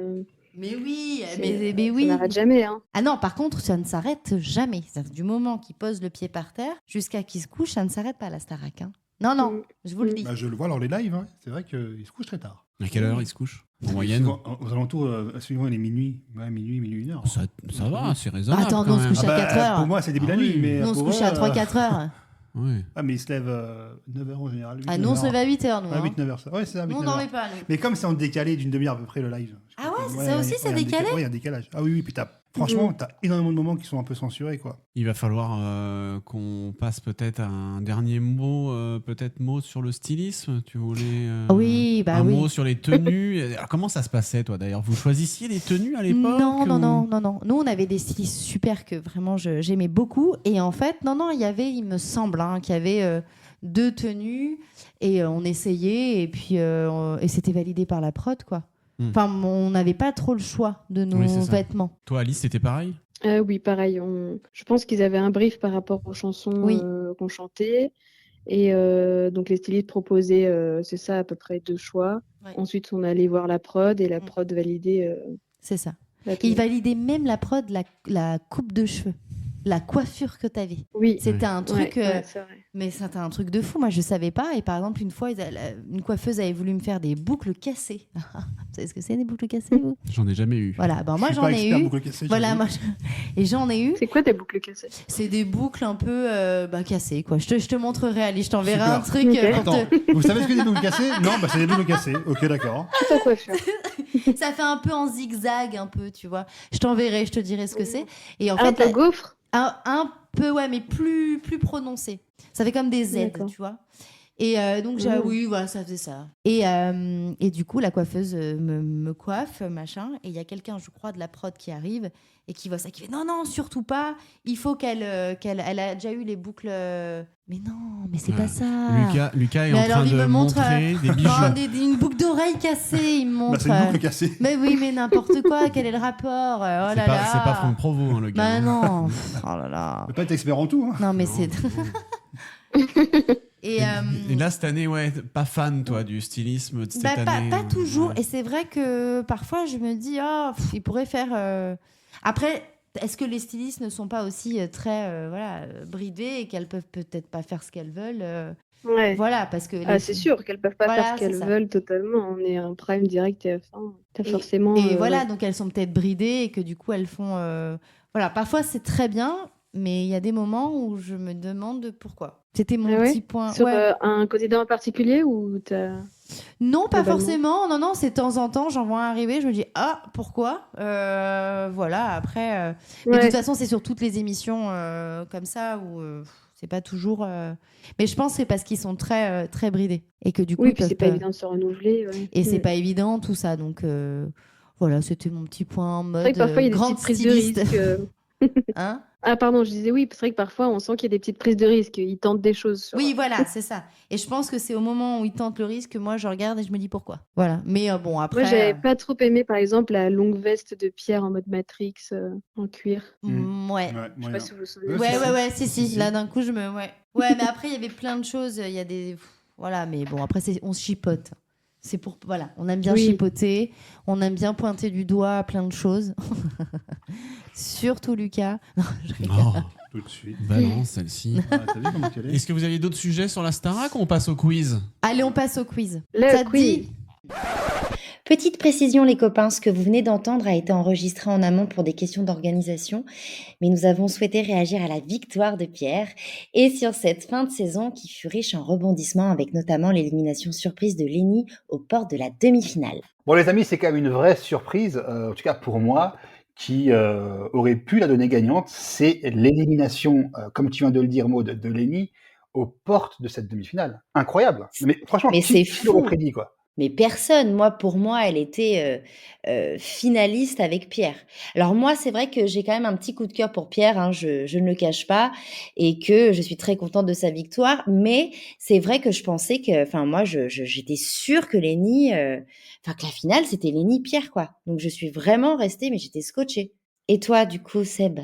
Mais oui, C'est- mais Ça oui. n'arrête jamais, hein. Ah non, par contre, ça ne s'arrête jamais. Du moment qu'il pose le pied par terre jusqu'à qu'il se couche, ça ne s'arrête pas la Starac. Hein. Non, non, je vous le dis. Bah, je le vois dans les lives, hein. C'est vrai qu'il se couche très tard. À quelle heure il se couche en moyenne? Souvent, aux alentours, suivant les minuit. Ouais, minuit, 1 heure. Ça va, c'est raisonnable. Attends, quand non, on se même. couche à 4 heures. Pour moi, c'est début de la Ah nuit. oui. Mais Nous, on se pour couche eux, à 3-4 heures. Ouais. Ah, mais ils se lèvent 9h en général. Ah, nous, on se lève à 8 heures, nous. Ouais, hein. 8-9h, ça. Ouais, c'est ça, Nous, 8, on 9 heures. dormait pas, nous. Mais comme c'est en décalé d'une demi-heure à peu près le live. Ah ouais, c'est Ouais, ça aussi, ouais, c'est il y a un décalé. Ouais, il y a un décalage. Ah oui, puis franchement, t'as énormément de moments qui sont un peu censurés, quoi. Il va falloir qu'on passe peut-être à un dernier mot, sur le stylisme. Tu voulais Oui, bah un oui. mot sur les tenues. Alors, comment ça se passait, toi, d'ailleurs? Vous choisissiez les tenues à l'époque? Non. Nous, on avait des stylistes super que vraiment j'aimais beaucoup. Et en fait, il me semble, hein, qu'il y avait 2 tenues et on essayait et puis et c'était validé par la prod, quoi. Enfin, on n'avait pas trop le choix de nos Oui, c'est ça. vêtements. Toi, Alice, c'était pareil? Oui, pareil. Je pense qu'ils avaient un brief par rapport aux chansons Oui. qu'on chantait. Et donc, les stylistes proposaient, c'est ça, à peu près 2 choix. Ouais. Ensuite, on allait voir la prod et la prod validait C'est ça. la Il tenue. validait même la prod, la coupe de cheveux, la coiffure que tu avais. Oui, C'était un truc, c'est vrai. mais c'était un truc de fou. Moi, je savais pas. Et par exemple, une fois, une coiffeuse avait voulu me faire des boucles cassées. Vous savez ce que c'est, des boucles cassées, vous? J'en ai jamais eu. Voilà, ben moi Je suis j'en pas ai expert eu. boucle cassée, Voilà, j'avoue. moi, et j'en ai eu. C'est quoi des boucles cassées? C'est des boucles un peu cassées, quoi. Je te montrerai, Ali. Je t'enverrai Super. un truc Ok. pour Attends, vous savez ce que c'est des boucles cassées? Non, bah c'est des boucles cassées. Ok, d'accord. Tout en coiffure. Ça fait un peu en zigzag, un peu, tu vois. Je t'enverrai, je te dirai ce que c'est. Et en Un fait, peu gaufre? un peu, ouais, mais plus prononcé. Ça fait comme des Z, D'accord. tu vois. Et donc, oui, voilà, ça faisait ça. Et du coup, la coiffeuse me coiffe, machin. Et il y a quelqu'un, je crois, de la prod qui arrive et qui voit ça, qui fait non, surtout pas. Il faut qu'elle a déjà eu les boucles. Mais non, mais c'est pas ça. Lucas est Mais en alors, train il de me montre montrer des bijoux. une boucle d'oreille cassée. Il me Bah, montre. c'est une boucle cassée. Mais oui, mais n'importe quoi. Quel est le rapport? Oh là C'est là. pas Franck Provo, hein, le gars. Bah hein. non. Oh là là. On peut pas être expert en tout, hein. Non, mais Non, c'est. non. Et, Et là, cette année, ouais, pas fan, toi, du stylisme de cette bah, année. pas toujours. Ouais. Et c'est vrai que parfois, je me dis, il pourrait faire. Après, est-ce que les stylistes ne sont pas aussi très bridés et qu'elles peuvent peut-être pas faire ce qu'elles veulent Ouais. Voilà, parce que. Ah, c'est sûr qu'elles peuvent pas Voilà, faire ce c'est qu'elles ça. veulent totalement. On est un prime direct TF1. T'as Et- forcément. Et voilà, ouais. donc elles sont peut-être bridées et que du coup, elles font. Voilà, parfois, c'est très bien, mais il y a des moments où je me demande pourquoi. C'était mon Ah ouais petit point. Sur Ouais. un candidat en particulier ou t'as. Non, pas Globalement. forcément. Non, c'est de temps en temps, j'en vois un arriver, je me dis pourquoi Voilà, après. Mais de Ouais. toute façon, c'est sur toutes les émissions comme ça où c'est pas toujours. Mais je pense que c'est parce qu'ils sont très, très bridés et que du coup, Oui, ils puis peuvent c'est pas évident de se renouveler. Ouais. Et c'est Mm. pas évident tout ça, donc voilà, c'était mon petit point en C'est vrai mode que parfois il y a des grande petites prises de styliste. risque. Hein Ah, pardon, je disais oui, c'est vrai que parfois on sent qu'il y a des petites prises de risque. Ils tentent des choses. Oui, voilà, c'est ça. Et je pense que c'est au moment où ils tentent le risque que moi je regarde et je me dis pourquoi. Voilà. Mais bon, après. Moi, j'avais pas trop aimé, par exemple, la longue veste de Pierre en mode Matrix en cuir. Ouais. Ouais, Je sais moyen. pas si vous vous souvenez. Ouais, Ouais, si, si. si. Là, d'un coup, Ouais, mais après, il y avait plein de choses. Il y a des. Voilà, mais bon, après, on se chipote. C'est pour. Voilà, on aime bien Oui. chipoter. On aime bien pointer du doigt plein de choses. Surtout Lucas. Non, je rigole. Oh, Tout de suite. balance celle-ci. Ah, t'as vu comment qu'elle est? Est-ce que vous aviez d'autres sujets sur la Starac ou on passe au quiz? Allez, on passe au quiz. Le Ça te quiz. dit Petite précision les copains, ce que vous venez d'entendre a été enregistré en amont pour des questions d'organisation, mais nous avons souhaité réagir à la victoire de Pierre et sur cette fin de saison qui fut riche en rebondissements avec notamment l'élimination surprise de Lenny aux portes de la demi-finale. Bon les amis, c'est quand même une vraie surprise, en tout cas pour moi, qui aurait pu la donner gagnante, c'est l'élimination, comme tu viens de le dire Maud, de Lenny aux portes de cette demi-finale. Incroyable. Mais franchement, Mais c'est qui l'aurait fou. prédit quoi? Mais personne, pour moi, elle était finaliste avec Pierre. Alors moi, c'est vrai que j'ai quand même un petit coup de cœur pour Pierre, hein, je ne le cache pas, et que je suis très contente de sa victoire. Mais c'est vrai que je pensais que, enfin moi, j'étais sûre que Lenny, que la finale c'était Lenny-Pierre quoi. Donc je suis vraiment restée, mais j'étais scotchée. Et toi, du coup, Seb?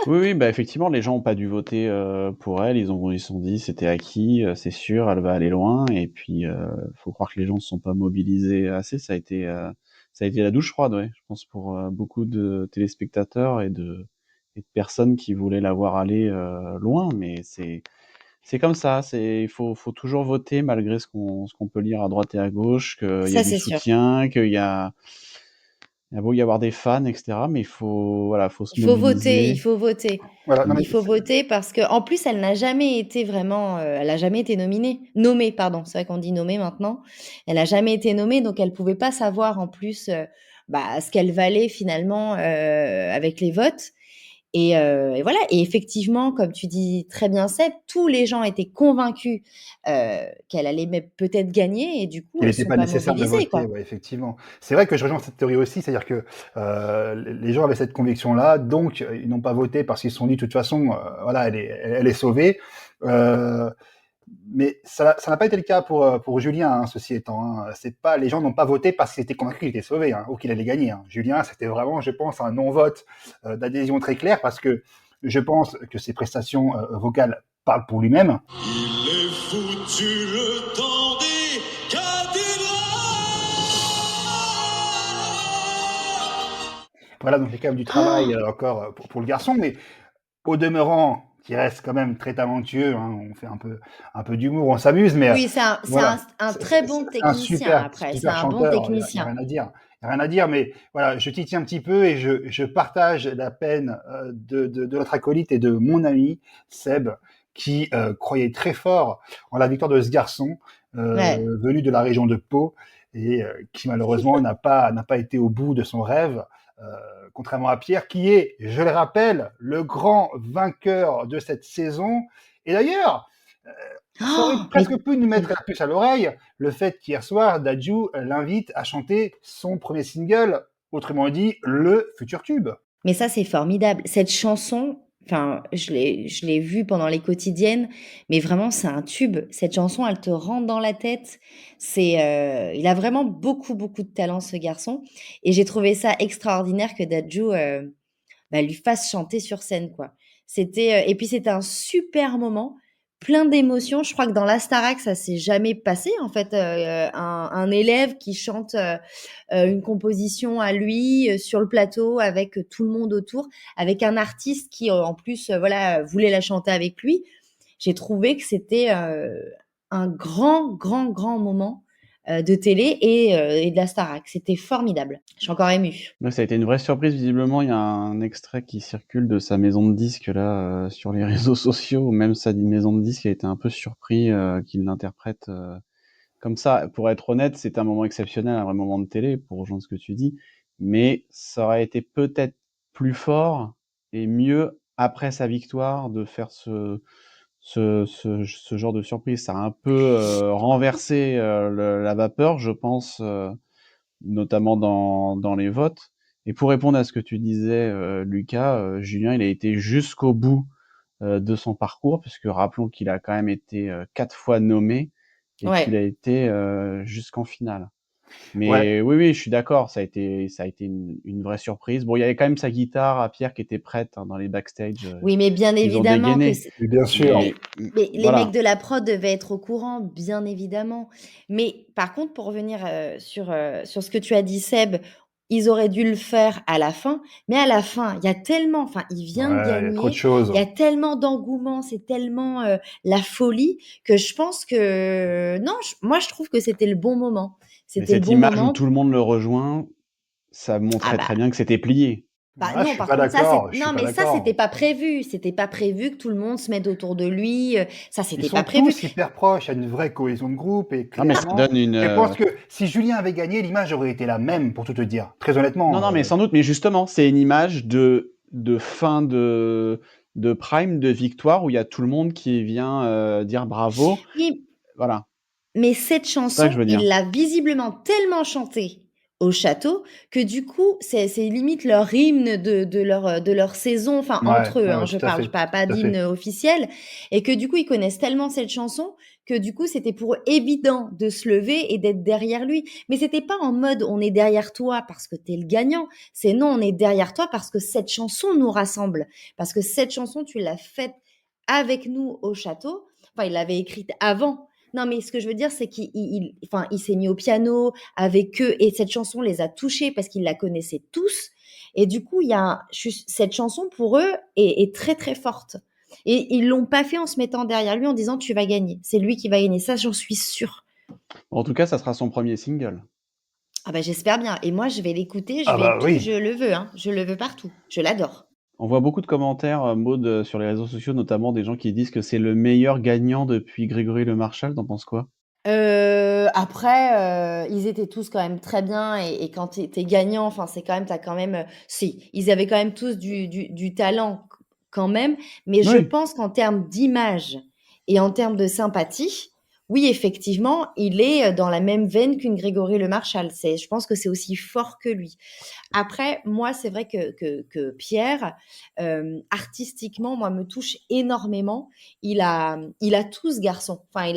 Oui, bah effectivement, les gens ont pas dû voter pour elle. Ils se sont dit c'était acquis, c'est sûr, elle va aller loin. Et puis, faut croire que les gens ne se sont pas mobilisés assez. Ça a ça a été la douche froide, ouais, je pense pour beaucoup de téléspectateurs et de personnes qui voulaient la voir aller loin, mais c'est comme ça, faut toujours voter malgré ce qu'on peut lire à droite et à gauche, qu'il y a Ça, du c'est sûr. soutien, il y a beau y avoir des fans, etc., mais faut se Il faut voter, il mobiliser. faut voter. Voilà, non, mais Il faut voter parce que en plus, elle n'a jamais été vraiment, elle a jamais été nommée, pardon. C'est vrai qu'on dit nommée maintenant. Elle a jamais été nommée, donc elle pouvait pas savoir en plus, ce qu'elle valait finalement, avec les votes. Et voilà. Et effectivement, comme tu dis très bien, Seb, tous les gens étaient convaincus qu'elle allait peut-être gagner, et du coup, qu'il elles n'était sont pas pas nécessaire de mobilisées, voter, quoi. ouais, effectivement. C'est vrai que je rejoins cette théorie aussi, c'est-à-dire que les gens avaient cette conviction-là, donc ils n'ont pas voté parce qu'ils se sont dit, de toute façon, voilà, elle est sauvée. Euh, mais ça n'a pas été le cas pour Julien, hein, ceci étant. Hein. C'est pas, les gens n'ont pas voté parce qu'ils étaient convaincus qu'il était sauvé, hein, ou qu'il allait gagner. Hein. Julien, c'était vraiment, je pense, un non-vote d'adhésion très clair, parce que je pense que ses prestations vocales parlent pour lui-même. Il est foutu le temps des cathédrales. Voilà, donc il y a quand même du travail encore pour le garçon, mais au demeurant, qui reste quand même très talentueux, hein, on fait un peu d'humour, on s'amuse, mais Oui, voilà, un très bon c'est un technicien après. C'est super un bon chanteur, il y a technicien. rien à dire. Il y a rien à dire, mais voilà, je t'y tiens un petit peu et je partage la peine de notre acolyte et de mon ami Seb, qui croyait très fort en la victoire de ce garçon Ouais. venu de la région de Pau et qui malheureusement n'a pas été au bout de son rêve. Contrairement à Pierre, qui est, je le rappelle, le grand vainqueur de cette saison. Et d'ailleurs, ça aurait Oh, presque pu nous mettre la puce à l'oreille, le fait qu'hier soir, Dadju l'invite à chanter son premier single, autrement dit, le futur tube. mais ça, c'est formidable. Cette chanson, enfin, je l'ai vue pendant les quotidiennes, mais vraiment, c'est un tube. Cette chanson, elle te rentre dans la tête. Il a vraiment beaucoup, beaucoup de talent, ce garçon. Et j'ai trouvé ça extraordinaire que Dadju lui fasse chanter sur scène, quoi. Et puis c'était un super moment, plein d'émotions. Je crois que dans la Starac, ça s'est jamais passé, en fait, un élève qui chante une composition à lui sur le plateau avec tout le monde autour, avec un artiste qui, en plus, voilà, voulait la chanter avec lui. J'ai trouvé que c'était un grand, grand, grand moment de télé et de la Starac. C'était formidable. Je suis encore émue. Ouais, ça a été une vraie surprise, visiblement. Il y a un extrait qui circule de sa maison de disques là sur les réseaux sociaux, où même sa maison de disques a été un peu surpris qu'il l'interprète comme ça. Pour être honnête, c'est un moment exceptionnel, un vrai moment de télé, pour rejoindre ce que tu dis, mais ça aurait été peut-être plus fort et mieux après sa victoire de faire ce genre de surprise. Ça a un peu renversé la vapeur, je pense, notamment dans les votes. Et pour répondre à ce que tu disais, Lucas, Julien, il a été jusqu'au bout de son parcours, puisque rappelons qu'il a quand même été 4 fois nommé et qu'il Ouais. a été jusqu'en finale. Ouais, Mais oui, je suis d'accord, ça a été une vraie surprise. Bon, il y avait quand même sa guitare à Pierre qui était prête hein, dans les backstage. Oui, mais bien Ils ont évidemment que dégainé. c'est et bien sûr. mais les mecs Voilà. de la prod devaient être au courant, bien évidemment. Mais par contre, pour revenir, sur ce que tu as dit, Seb, ils auraient dû le faire à la fin. Mais à la fin, il y a tellement, enfin, il vient de Ouais, il y a trop de gagner, choses. il y a tellement d'engouement, c'est tellement, la folie que je pense que non, moi, je trouve que c'était le bon moment. Mais C'était le cette bon image où moment. tout le monde le rejoint, ça Ah montrait bah très bien que c'était plié. Bah Ah, je non, suis par pas contre, d'accord, je suis non, pas mais ça, d'accord. c'était pas prévu. C'était pas prévu que tout le monde se mette autour de lui. Ça, Ils c'était sont pas prévu. tous hyper proches, il y a une vraie cohésion de groupe et Non, mais ça clairement, donne une. je pense que si Julien avait gagné, l'image aurait été la même, pour tout te dire. Très honnêtement. Non, mais sans doute, mais justement, c'est une image de fin de prime, de victoire, où il y a tout le monde qui vient dire bravo. Oui, Voilà, mais cette c'est ça que je chanson, veux dire. il l'a visiblement tellement chantée au château que du coup, c'est limite leur hymne de leur saison, enfin Ouais, entre eux, ouais, hein, ouais, je tout à parle, fait, pas tout à fait. d'hymne officiel, et que du coup, ils connaissent tellement cette chanson que du coup, c'était pour eux évident de se lever et d'être derrière lui. Mais c'était pas en mode on est derrière toi parce que t'es le gagnant, c'est non, on est derrière toi parce que cette chanson nous rassemble, parce que cette chanson, tu l'as faite avec nous au château, enfin, il l'avait écrite avant. Non, mais ce que je veux dire, c'est enfin, il s'est mis au piano avec eux et cette chanson les a touchés parce qu'ils la connaissaient tous. Et du coup, cette chanson pour eux est très très forte. Et ils l'ont pas fait en se mettant derrière lui en disant tu vas gagner. C'est lui qui va gagner. Ça, j'en suis sûre. En tout cas, ça sera son premier single. Ah bah j'espère bien. Et moi, je vais l'écouter. Ah bah oui. Je le veux. Hein. Je le veux partout. Je l'adore. On voit beaucoup de commentaires, Maud, sur les réseaux sociaux, notamment des gens qui disent que c'est le meilleur gagnant depuis Grégory Le Marchal. T'en penses quoi? Après, ils étaient tous quand même très bien et quand t'es gagnant, enfin c'est quand même, t'as quand même, si, ils avaient quand même tous du talent quand même, mais je Oui. pense qu'en termes d'image et en termes de sympathie, oui, effectivement, il est dans la même veine qu'une Grégory Le Marchal. Je pense que c'est aussi fort que lui. Après, moi, c'est vrai que Pierre, artistiquement, moi, me touche énormément. Il a tout ce garçon. Enfin,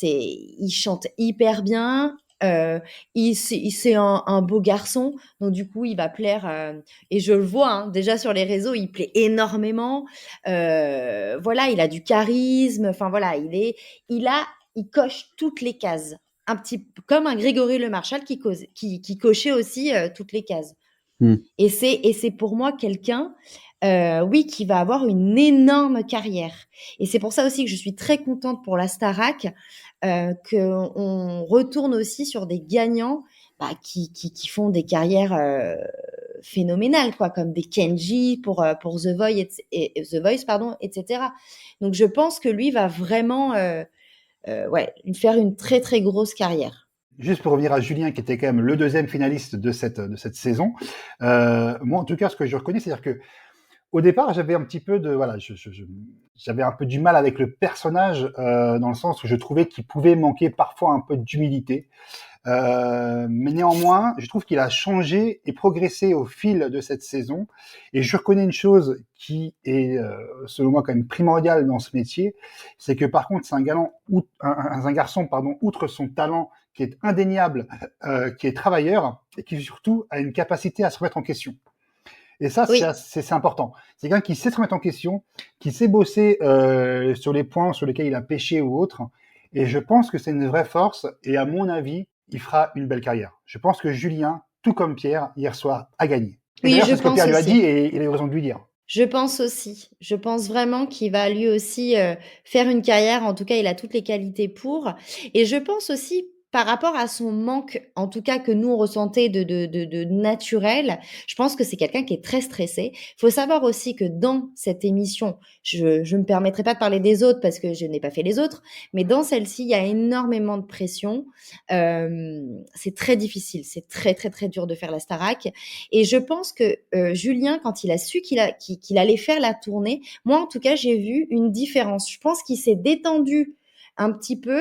il chante hyper bien. C'est un beau garçon, donc du coup, il va plaire. Et je le vois, hein, déjà sur les réseaux, il plaît énormément. Voilà, il a du charisme. Enfin voilà, il coche toutes les cases. Un petit comme un Grégory Le Marchal qui cochait aussi toutes les cases. Hmm. Et c'est pour moi quelqu'un, oui, qui va avoir une énorme carrière. Et c'est pour ça aussi que je suis très contente pour la Starac, qu'on retourne aussi sur des gagnants qui font des carrières phénoménales, quoi, comme des Kenji pour The Voice, pardon, etc. Donc je pense que lui va vraiment faire une très très grosse carrière. Juste pour revenir à Julien, qui était quand même le deuxième finaliste de cette saison, moi, en tout cas, ce que je reconnais, c'est-à-dire que au départ, j'avais un petit peu de voilà, j'avais un peu du mal avec le personnage dans le sens où je trouvais qu'il pouvait manquer parfois un peu d'humilité. Mais néanmoins, je trouve qu'il a changé et progressé au fil de cette saison. Et je reconnais une chose qui est, selon moi, quand même primordiale dans ce métier, c'est que par contre, c'est un garçon, pardon, outre son talent qui est indéniable, qui est travailleur et qui surtout a une capacité à se remettre en question. Et ça, Oui. c'est important. C'est quelqu'un qui sait se remettre en question, qui sait bosser sur les points sur lesquels il a pêché ou autre. Et je pense que c'est une vraie force. Et à mon avis, il fera une belle carrière. Je pense que Julien, tout comme Pierre, hier soir, a gagné. Et Oui, d'ailleurs, je c'est ce que pense Pierre lui a aussi. dit et il a eu raison de lui dire. Je pense aussi. Je pense vraiment qu'il va lui aussi faire une carrière. En tout cas, il a toutes les qualités pour. Et je pense aussi, par rapport à son manque, en tout cas que nous on ressentait de naturel, je pense que c'est quelqu'un qui est très stressé. Il faut savoir aussi que dans cette émission, je me permettrai pas de parler des autres parce que je n'ai pas fait les autres, mais dans celle-ci, il y a énormément de pression. C'est très difficile, c'est très très très dur de faire la Starac. Et je pense que Julien, quand il a su qu'il allait faire la tournée, moi en tout cas, j'ai vu une différence. Je pense qu'il s'est détendu un petit peu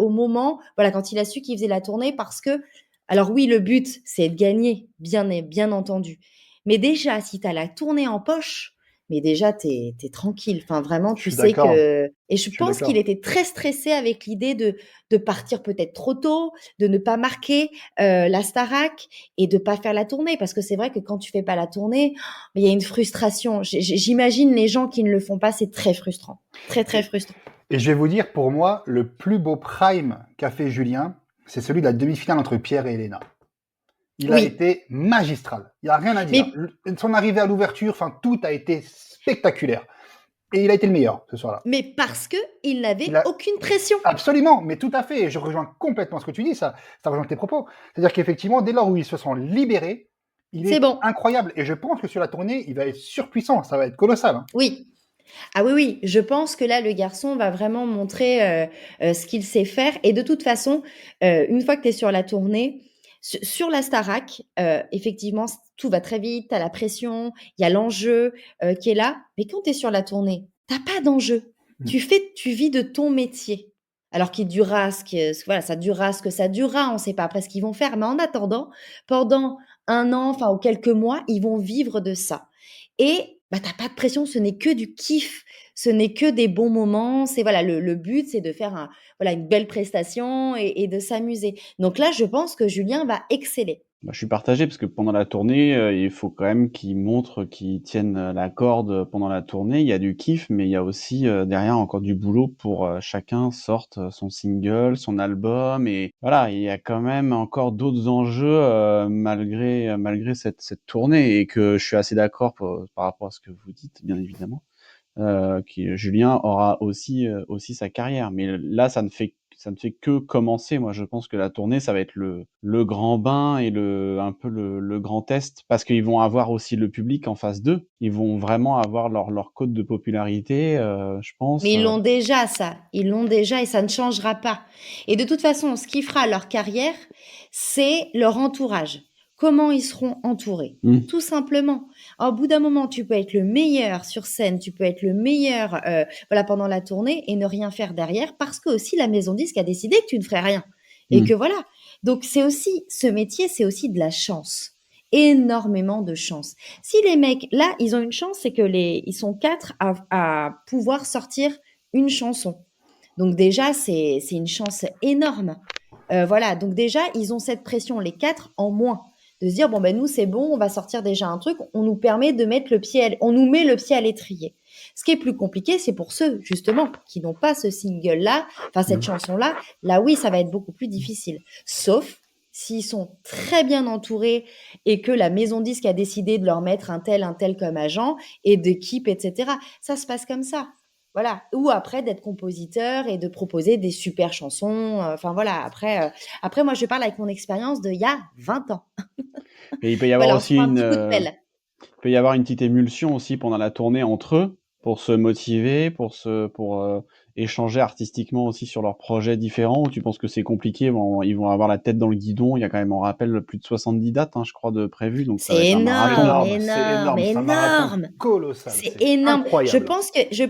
au moment, voilà, quand il a su qu'il faisait la tournée, parce que, alors oui, le but, c'est de gagner, bien entendu. Mais déjà, si tu as la tournée en poche, mais déjà, t'es tranquille. Enfin, vraiment, Je tu suis sais d'accord. que... Et je Je suis pense qu'il d'accord. était très stressé avec l'idée de partir peut-être trop tôt, de ne pas marquer la Starac et de pas faire la tournée. Parce que c'est vrai que quand tu fais pas la tournée, il y a une frustration. J'imagine les gens qui ne le font pas, c'est très frustrant. Très, très frustrant. Et je vais vous dire, pour moi, le plus beau prime qu'a fait Julien, c'est celui de la demi-finale entre Pierre et Elena. Il a Oui. été magistral. Il n'y a rien à dire. Son arrivée à l'ouverture, enfin, tout a été spectaculaire. Et il a été le meilleur ce soir-là. Mais parce qu'il n'avait aucune pression. Absolument, mais tout à fait. Et je rejoins complètement ce que tu dis, ça rejoint tes propos. C'est-à-dire qu'effectivement, dès lors où ils se sont libérés, il est bon. incroyable. Et je pense que sur la tournée, il va être surpuissant. Ça va être colossal. Hein. Oui. Ah oui, je pense que là, le garçon va vraiment montrer ce qu'il sait faire. Et de toute façon, une fois que tu es sur la tournée, sur la Starac, effectivement, tout va très vite, tu as la pression, il y a l'enjeu qui est là. Mais quand tu es sur la tournée, tu n'as pas d'enjeu. Tu vis de ton métier. Alors qu'il durera voilà, ça durera ce que ça durera, on ne sait pas après ce qu'ils vont faire. Mais en attendant, pendant un an, enfin, ou quelques mois, ils vont vivre de ça. Et t'as pas de pression, ce n'est que du kiff, ce n'est que des bons moments. C'est voilà, le but, c'est de faire une belle prestation et de s'amuser. Donc là, je pense que Julien va exceller. Bah, je suis partagé parce que pendant la tournée, il faut quand même qu'ils montrent qu'ils tiennent la corde pendant la tournée. Il y a du kiff, mais il y a aussi derrière encore du boulot pour chacun sorte son single, son album. Et voilà, il y a quand même encore d'autres enjeux malgré cette tournée. Et que je suis assez d'accord par rapport à ce que vous dites, bien évidemment. Julien aura aussi sa carrière. Mais là, ça ne fait que commencer. Moi, je pense que la tournée, ça va être le grand bain et un peu le grand test, parce qu'ils vont avoir aussi le public en face d'eux. Ils vont vraiment avoir leur cote de popularité, je pense. Mais ils l'ont déjà, ça. Ils l'ont déjà et ça ne changera pas. Et de toute façon, ce qui fera leur carrière, c'est leur entourage. Comment ils seront entourés. Tout simplement. Au bout d'un moment, tu peux être le meilleur sur scène, tu peux être le meilleur voilà, pendant la tournée et ne rien faire derrière parce que aussi la maison disque a décidé que tu ne ferais rien. Et que voilà. Donc c'est aussi, ce métier, c'est aussi de la chance. Énormément de chance. Si les mecs, là, ils ont une chance, c'est que ils sont 4 à pouvoir sortir une chanson. Donc déjà, c'est une chance énorme. Voilà, donc déjà, ils ont cette pression, les 4 en moins. De se dire, bon, ben nous, c'est bon, on va sortir déjà un truc, on nous permet de mettre on nous met le pied à l'étrier. Ce qui est plus compliqué, c'est pour ceux, justement, qui n'ont pas ce single-là, enfin, cette chanson-là. Là, oui, ça va être beaucoup plus difficile. Sauf s'ils sont très bien entourés et que la maison disque a décidé de leur mettre un tel comme agent et d'équipe, etc. Ça se passe comme ça. Voilà. Ou après d'être compositeur et de proposer des super chansons. Enfin voilà. Après, moi, je parle avec mon expérience d'il y a 20 ans. Et il peut y avoir Voilà, on se aussi prend un petit coup de pelle. il peut y avoir une petite émulsion aussi pendant la tournée entre eux pour se motiver, pour échanger artistiquement aussi sur leurs projets différents. Ou tu penses que c'est compliqué, ils vont avoir la tête dans le guidon. Il y a quand même, on rappelle, plus de 70 dates, je crois, de prévues. Donc ça va C'est être un marathon. énorme, C'est un marathon énorme. colossal. C'est énorme. Je Incroyable.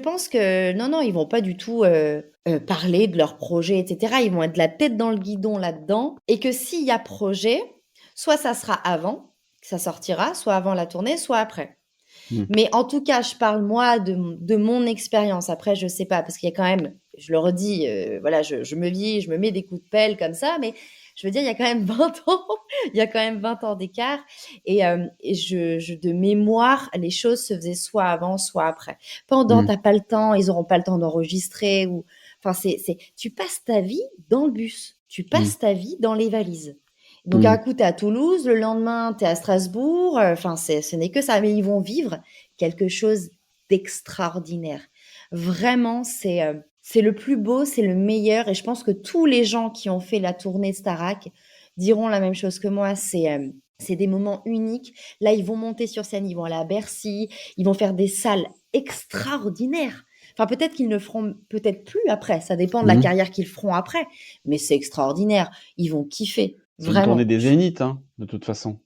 pense que non, ils vont pas du tout parler de leur projet, etc. Ils vont être de la tête dans le guidon là-dedans. Et que s'il y a projet, soit ça sera avant que ça sortira, soit avant la tournée, soit après. Mais en tout cas, je parle moi de mon expérience. Après, je sais pas, parce qu'il y a quand même, je le redis, voilà, je me mets des coups de pelle comme ça, mais je veux dire, il y a quand même 20 ans, il y a quand même 20 ans d'écart. Et de mémoire, les choses se faisaient soit avant, soit après. Pendant, t'as pas le temps, ils auront pas le temps d'enregistrer enfin, tu passes ta vie dans le bus. Tu passes ta vie dans les valises. Donc, un coup, tu es à Toulouse, le lendemain, tu es à Strasbourg. Enfin, ce n'est que ça. Mais ils vont vivre quelque chose d'extraordinaire. Vraiment, c'est le plus beau, c'est le meilleur. Et je pense que tous les gens qui ont fait la tournée Starac diront la même chose que moi. C'est des moments uniques. Là, ils vont monter sur scène, ils vont aller à Bercy, ils vont faire des salles extraordinaires. Enfin, peut-être qu'ils ne feront peut-être plus après. Ça dépend de la carrière qu'ils feront après. Mais c'est extraordinaire. Ils vont kiffer. C'est une tournée des Zéniths, de toute façon.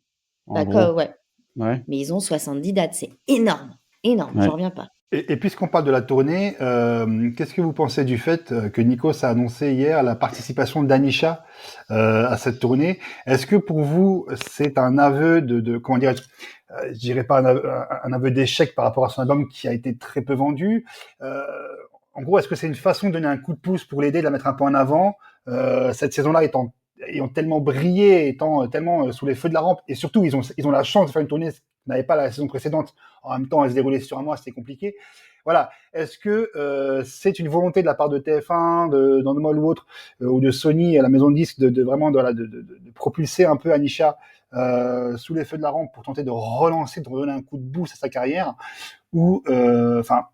D'accord, ouais. Ouais. Mais ils ont 70 dates. C'est énorme. Énorme. Ouais. J'en reviens pas. Et puisqu'on parle de la tournée, qu'est-ce que vous pensez du fait que Nikos a annoncé hier la participation d'Anisha à cette tournée? Est-ce que pour vous, c'est un aveu de comment dirais-je, je dirais pas un aveu d'échec par rapport à son album qui a été très peu vendu? En gros, est-ce que c'est une façon de donner un coup de pouce pour l'aider, de la mettre un peu en avant? Cette saison-là ayant tellement brillé, étant tellement sous les feux de la rampe, et surtout ils ont la chance de faire une tournée qu'ils n'avaient pas la saison précédente. En même temps, elle se déroulait sur un mois, c'était compliqué. Voilà. Est-ce que c'est une volonté de la part de TF1, d'Endemol ou autre, ou de Sony à la maison de disques, de vraiment de propulser un peu Anisha sous les feux de la rampe pour tenter de relancer, de redonner un coup de boost à sa carrière, ou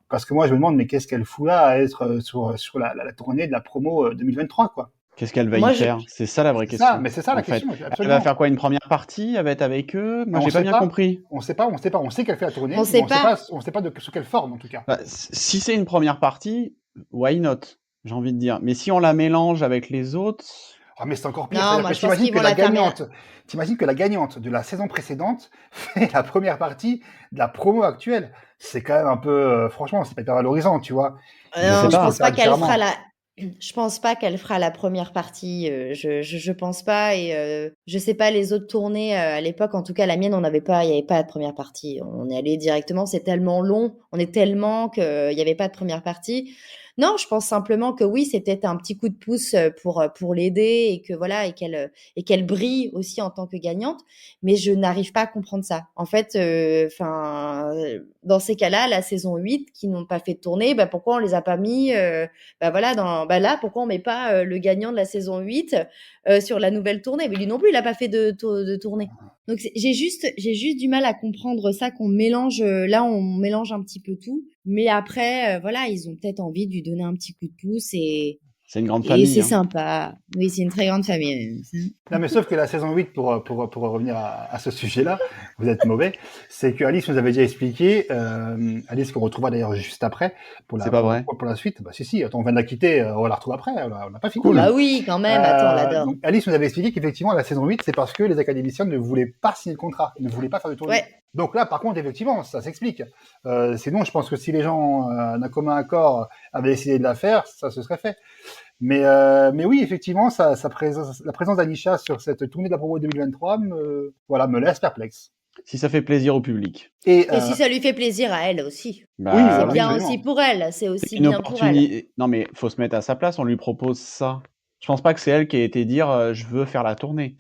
parce que moi je me demande mais qu'est-ce qu'elle fout là à être sur la tournée de la promo 2023 quoi. Qu'est-ce qu'elle va y faire? C'est ça la vraie question. Mais c'est ça la question. Elle va faire quoi, une première partie? Elle va être avec eux? Moi, j'ai pas bien compris. On sait pas. On sait qu'elle fait la tournée. On sait pas sous quelle forme en tout cas. Bah, si c'est une première partie, why not? J'ai envie de dire. Mais si on la mélange avec les autres. Ah, mais c'est encore pire. Non, moi, je pense qu'ils vont la T'imagines que la gagnante de la saison précédente fait la première partie de la promo actuelle. C'est quand même un peu, franchement, c'est pas hyper valorisant, tu vois. Non, je pense pas qu'elle fera Je pense pas qu'elle fera la première partie. Je pense pas. Et je sais pas les autres tournées à l'époque. En tout cas, la mienne, il y avait pas de première partie. On est allé directement. C'est tellement long. On est tellement qu'il y avait pas de première partie. Non, je pense simplement que oui, c'est peut-être un petit coup de pouce pour l'aider et que voilà et qu'elle brille aussi en tant que gagnante. Mais je n'arrive pas à comprendre ça. En fait, dans ces cas-là, la saison 8 qui n'ont pas fait de tournée, bah, pourquoi on les a pas mis voilà là pourquoi on met pas le gagnant de la saison 8 sur la nouvelle tournée? Mais lui non plus, il a pas fait de tournée. Donc j'ai juste du mal à comprendre ça qu'on mélange là on mélange un petit peu tout, mais après voilà, ils ont peut-être envie de lui donner un petit coup de pouce C'est une grande et famille. c'est hein. sympa. Oui, c'est une très grande famille. Non, mais sauf que la saison 8, pour revenir à ce sujet-là, vous êtes mauvais, c'est que Alice nous avait déjà expliqué, Alice qu'on retrouvera d'ailleurs juste après, C'est pas vrai. pour la suite. Bah si, attends, on vient de la quitter, on la retrouve après, on n'a pas fini. Cool. Bah oui, quand même, attends, on l'adore. Donc Alice nous avait expliqué qu'effectivement, la saison 8, c'est parce que les académiciens ne voulaient pas signer le contrat, ils ne voulaient pas faire de tournée. Ouais. Donc là, par contre, effectivement, ça s'explique. Sinon, je pense que si les gens d'un commun accord avaient décidé de la faire, ça se serait fait. Mais oui, effectivement, la présence d'Anisha sur cette tournée de la promo 2023 me laisse perplexe. Si ça fait plaisir au public. Et Et si ça lui fait plaisir à elle aussi. Oui, C'est bah, bien absolument. aussi pour elle, c'est aussi Une bien pour elle. opportunité. Non, mais faut se mettre à sa place. On lui propose ça. Je pense pas que c'est elle qui a été dire je veux faire la tournée.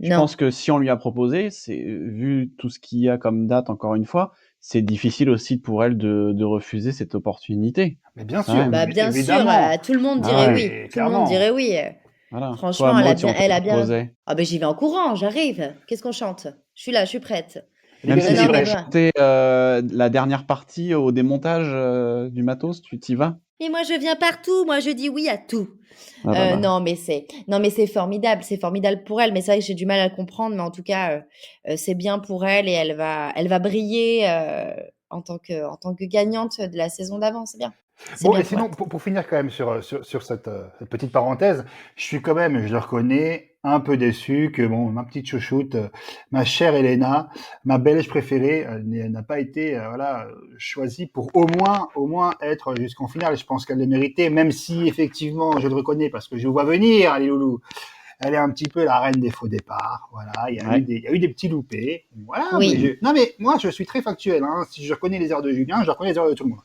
Je Non. pense que si on lui a proposé, c'est vu tout ce qu'il y a comme date, encore une fois, c'est difficile aussi pour elle de refuser cette opportunité. Mais bien Quand sûr, même. Bah mais bien sûr, évidemment. tout le monde Ah dirait ouais. oui. Et Tout le monde clairement. dirait oui. Voilà. Franchement, Toi, elle a Maud, si bien, on te elle a bien. proposait. Ah ben j'y vais en courant, j'arrive. Qu'est-ce qu'on chante? Je suis là, je suis prête. Même si Libéré Non, c'est mais pour voilà. chanter la dernière partie au démontage du matos, tu t'y vas? Mais moi je viens partout, moi je dis oui à tout. Ah bah bah. Non mais c'est formidable pour elle. Mais c'est vrai que j'ai du mal à le comprendre, mais en tout cas c'est bien pour elle et elle va briller en tant que gagnante de la saison d'avant, c'est bien. C'est Bon, bien et pour sinon, elle. pour finir quand même sur cette petite parenthèse, je suis quand même, je le reconnais, un peu déçu que ma petite chouchoute, ma chère Elena, ma belge préférée, n'a pas été choisie pour au moins être jusqu'en finale. Je pense qu'elle le méritait, même si effectivement, je le reconnais parce que je vous vois venir, allez loulou. Elle est un petit peu la reine des faux départs. Voilà, il y a eu des petits loupés. Voilà. Oui. Mais moi, je suis très factuel. Hein. Si je reconnais les erreurs de Julien, je reconnais les erreurs de tout le monde.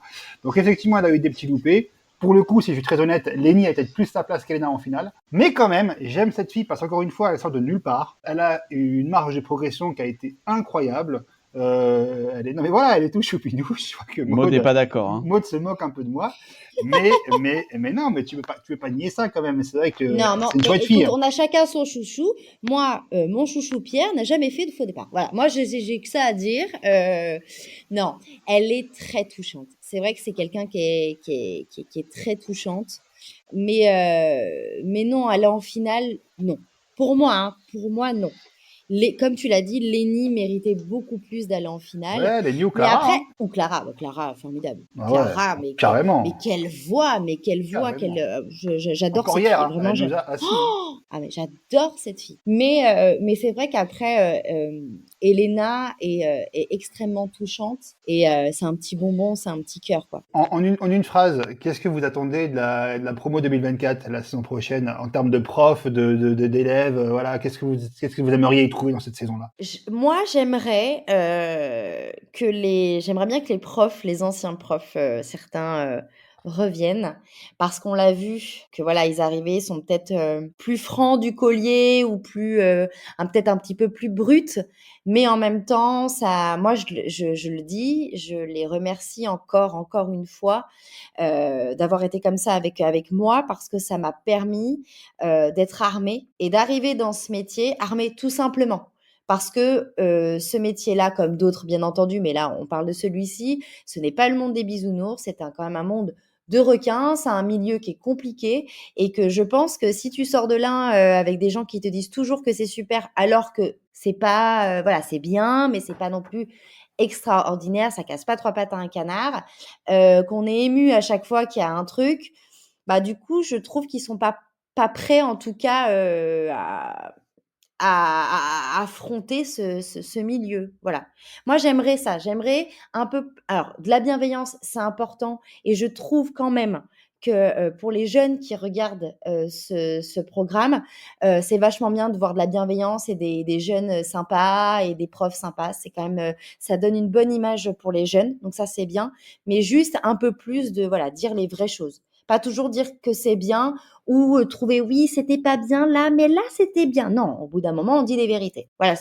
Donc effectivement, elle a eu des petits loupés. Pour le coup, si je suis très honnête, Lenny a peut-être plus sa place qu'Elena en finale. Mais quand même, j'aime cette fille parce qu'encore une fois, elle sort de nulle part. Elle a une marge de progression qui a été incroyable. Elle est tout choupinou. Je crois que Maud n'est pas d'accord. Hein. Maud se moque un peu de moi. Mais non, mais tu veux pas nier ça quand même. C'est vrai que Non, c'est une chouette écoute, fille. on a chacun son chouchou. Moi, mon chouchou Pierre n'a jamais fait de faux départ. Voilà, moi j'ai que ça à dire. Non, elle est très touchante. C'est vrai que c'est quelqu'un qui est très touchante. Mais non, aller en finale, non. Pour moi, non. Comme tu l'as dit, Lenny méritait beaucoup plus d'aller en finale. Ouais, Lenny ou Mais Clara. après, Hein. ou Clara, Clara, formidable. Ah ouais, Clara, carrément. mais quelle voix, Carrément. j'adore Encore cette hier, fille. hein, Vraiment, elle nous a assis. Oh ah mais j'adore cette fille. Mais c'est vrai qu'après, Elena est extrêmement touchante et c'est un petit bonbon, c'est un petit cœur quoi. En une phrase, qu'est-ce que vous attendez de la promo 2024, la saison prochaine, en termes de profs, d'élèves, voilà, qu'est-ce que vous aimeriez y trouver dans cette saison-là? Moi, j'aimerais j'aimerais bien que les profs, les anciens profs, certains reviennent parce qu'on l'a vu que voilà, ils arrivaient, ils sont peut-être plus francs du collier ou plus peut-être un petit peu plus bruts, mais en même temps, ça, moi, je le dis, je les remercie encore une fois d'avoir été comme ça avec moi parce que ça m'a permis d'être armée et d'arriver dans ce métier armée tout simplement. Parce que ce métier-là, comme d'autres bien entendu, mais là on parle de celui-ci, ce n'est pas le monde des bisounours, c'est quand même un monde de requins, c'est un milieu qui est compliqué et que je pense que si tu sors de là avec des gens qui te disent toujours que c'est super alors que c'est pas, voilà, c'est bien, mais c'est pas non plus extraordinaire, ça casse pas trois pattes à un canard, qu'on est ému à chaque fois qu'il y a un truc, bah du coup je trouve qu'ils sont pas prêts en tout cas à affronter ce milieu. Voilà. Moi, j'aimerais ça. J'aimerais un peu. Alors, de la bienveillance, c'est important. Et je trouve quand même que pour les jeunes qui regardent ce programme, c'est vachement bien de voir de la bienveillance et des jeunes sympas et des profs sympas. C'est quand même, ça donne une bonne image pour les jeunes. Donc ça, c'est bien. Mais juste un peu plus de, voilà, dire les vraies choses. Pas toujours dire que c'est bien ou trouver oui, c'était pas bien là, mais là c'était bien. Non, au bout d'un moment, on dit les vérités. Voilà,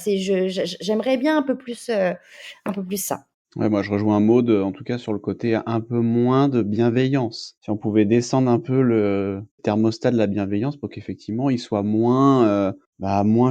j'aimerais bien un peu plus ça. Ouais, moi je rejoins Maud, en tout cas sur le côté un peu moins de bienveillance. Si on pouvait descendre un peu le thermostat de la bienveillance pour qu'effectivement il soit moins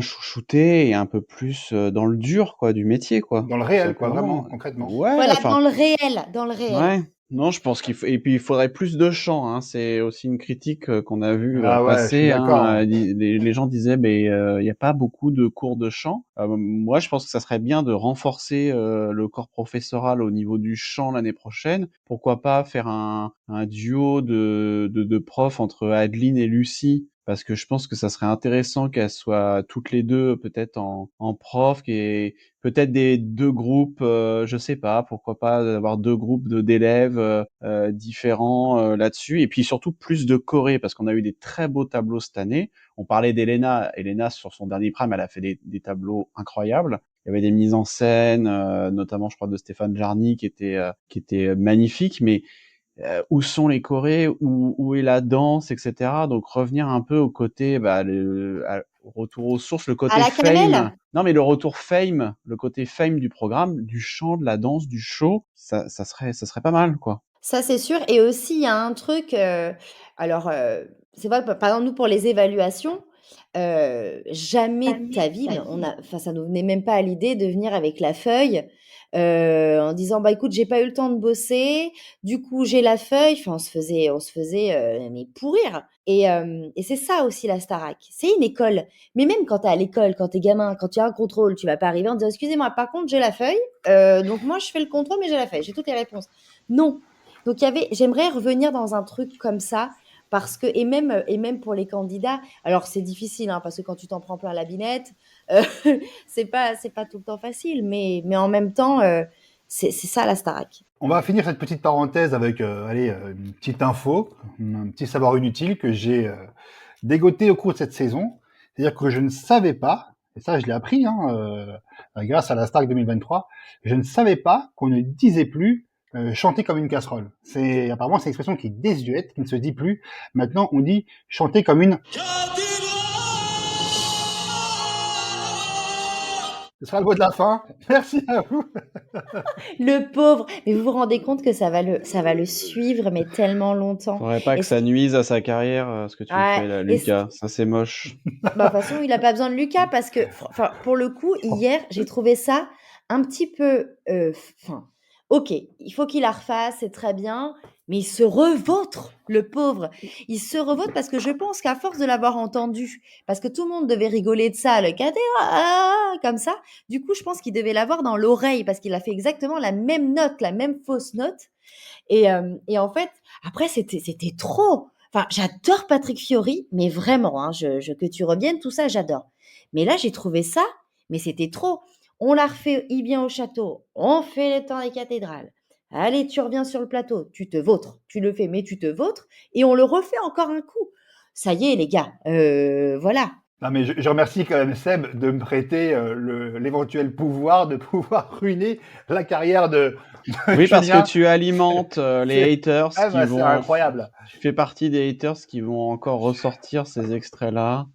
chouchouté et un peu plus dans le dur quoi, du métier quoi. Dans le Tout réel, quoi, vraiment, simplement. concrètement. Ouais, Voilà, enfin, dans le réel, dans le réel. ouais. Non, je pense qu'il faut et puis il faudrait plus de chants, hein. C'est aussi une critique qu'on a vue Ah ouais, je suis passer, d'accord. hein. Les gens disaient, mais il n'y a pas beaucoup de cours de chant. Moi, je pense que ça serait bien de renforcer le corps professoral au niveau du chant l'année prochaine. Pourquoi pas faire un duo de profs entre Adeline et Lucie, parce que je pense que ça serait intéressant qu'elles soient toutes les deux peut-être en prof et peut-être des deux groupes, je sais pas, pourquoi pas avoir deux groupes d'élèves différents là-dessus, et puis surtout plus de choré, parce qu'on a eu des très beaux tableaux cette année. On parlait d'Elena. Elena, sur son dernier prime, elle a fait des tableaux incroyables. Il y avait des mises en scène, notamment, je crois, de Stéphane Jarny, qui était magnifique, mais où sont les chorés, où est la danse, etc. Donc revenir un peu au côté, au retour aux sources, le À côté la fame. Camel? Non, mais le retour fame, le côté fame du programme, du chant, de la danse, du show, ça serait pas mal, quoi. Ça, c'est sûr. Et aussi, il y a un truc, alors, c'est vrai, par exemple, nous, pour les évaluations, jamais de ta vie, mais enfin, ça nous venait même pas à l'idée de venir avec la feuille, en disant: «Bah, écoute, j'ai pas eu le temps de bosser, du coup, j'ai la feuille». Enfin, on se faisait, mais pourrir. Et c'est ça aussi la Starac. C'est une école. Mais même quand tu es à l'école, quand tu es gamin, quand tu as un contrôle, tu vas pas arriver en disant: «Excusez-moi, par contre, j'ai la feuille, donc moi, je fais le contrôle, mais j'ai la feuille, j'ai toutes les réponses». Non. Donc j'aimerais revenir dans un truc comme ça parce que et même pour les candidats, alors c'est difficile hein, parce que quand tu t'en prends plein la binette, euh, c'est pas tout le temps facile, mais en même temps, c'est ça la Starac. On va finir cette petite parenthèse avec une petite info, un petit savoir inutile que j'ai dégoté au cours de cette saison. C'est-à-dire que je ne savais pas, et ça je l'ai appris grâce à la Starac 2023, je ne savais pas qu'on ne disait plus chanter comme une casserole. Apparemment c'est une expression qui est désuète, qui ne se dit plus. Maintenant on dit chanter comme une... Ce sera le mot de la fin. Merci à vous. Le pauvre, mais vous vous rendez compte que ça va le suivre, mais tellement longtemps. Faudrait pas que Et ça nuise à sa carrière, ce que tu ouais, fais là, et Lucas. Ça, c'est moche. bah, de toute façon, il a pas besoin de Lucas parce que, enfin, pour le coup, hier, j'ai trouvé ça un petit peu, enfin, ok, il faut qu'il la refasse, c'est très bien, mais il se revautre, le pauvre. Il se revautre parce que je pense qu'à force de l'avoir entendu, parce que tout le monde devait rigoler de ça, le cadet, comme ça. Du coup, je pense qu'il devait l'avoir dans l'oreille parce qu'il a fait exactement la même note, la même fausse note. Et en fait, après, c'était trop. Enfin, j'adore Patrick Fiori, mais vraiment, hein, que tu reviennes, tout ça, j'adore. Mais là, j'ai trouvé ça, mais c'était trop. On la refait, il vient au château, on fait le temps des cathédrales. Allez, tu reviens sur le plateau, tu te vautres, tu le fais, mais tu te vautres, et on le refait encore un coup. Ça y est, les gars, voilà. Non, mais je remercie quand même Seb de me prêter l'éventuel pouvoir de pouvoir ruiner la carrière de Oui, parce Julien. que tu alimentes les haters qui c'est vont. incroyable. Tu fais partie des haters qui vont encore ressortir ces extraits-là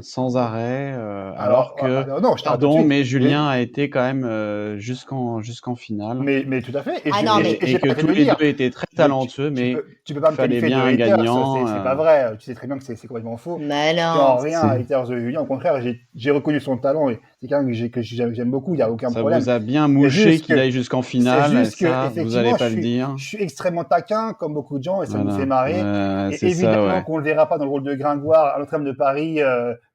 sans arrêt, alors que. non, je t'arrête tout de Pardon, suite. mais Julien a été quand même jusqu'en finale. Mais tout à fait. Et, Ah je, non, et- mais- et j'ai Et que pas fait tous de le les dire. deux étaient très talentueux, mais Tu peux pas me fallait qualifier de bien un haters, gagnant. c'est pas vrai. Tu sais très bien que c'est complètement faux. Mais En non. rien, haters de Julien. Au contraire, j'ai reconnu son talent et c'est quelqu'un que j'aime beaucoup. Il n'y a aucun Ça problème. vous a bien C'est mouché juste qu'il que- aille jusqu'en C'est finale, juste que, ça, vous effectivement, allez pas le dire. je suis extrêmement taquin, comme beaucoup de gens, et ça me Voilà. fait marrer. Ouais, Et c'est ça, évidemment ouais. qu'on le verra pas dans le rôle de Gringoire à Notre-Dame de Paris,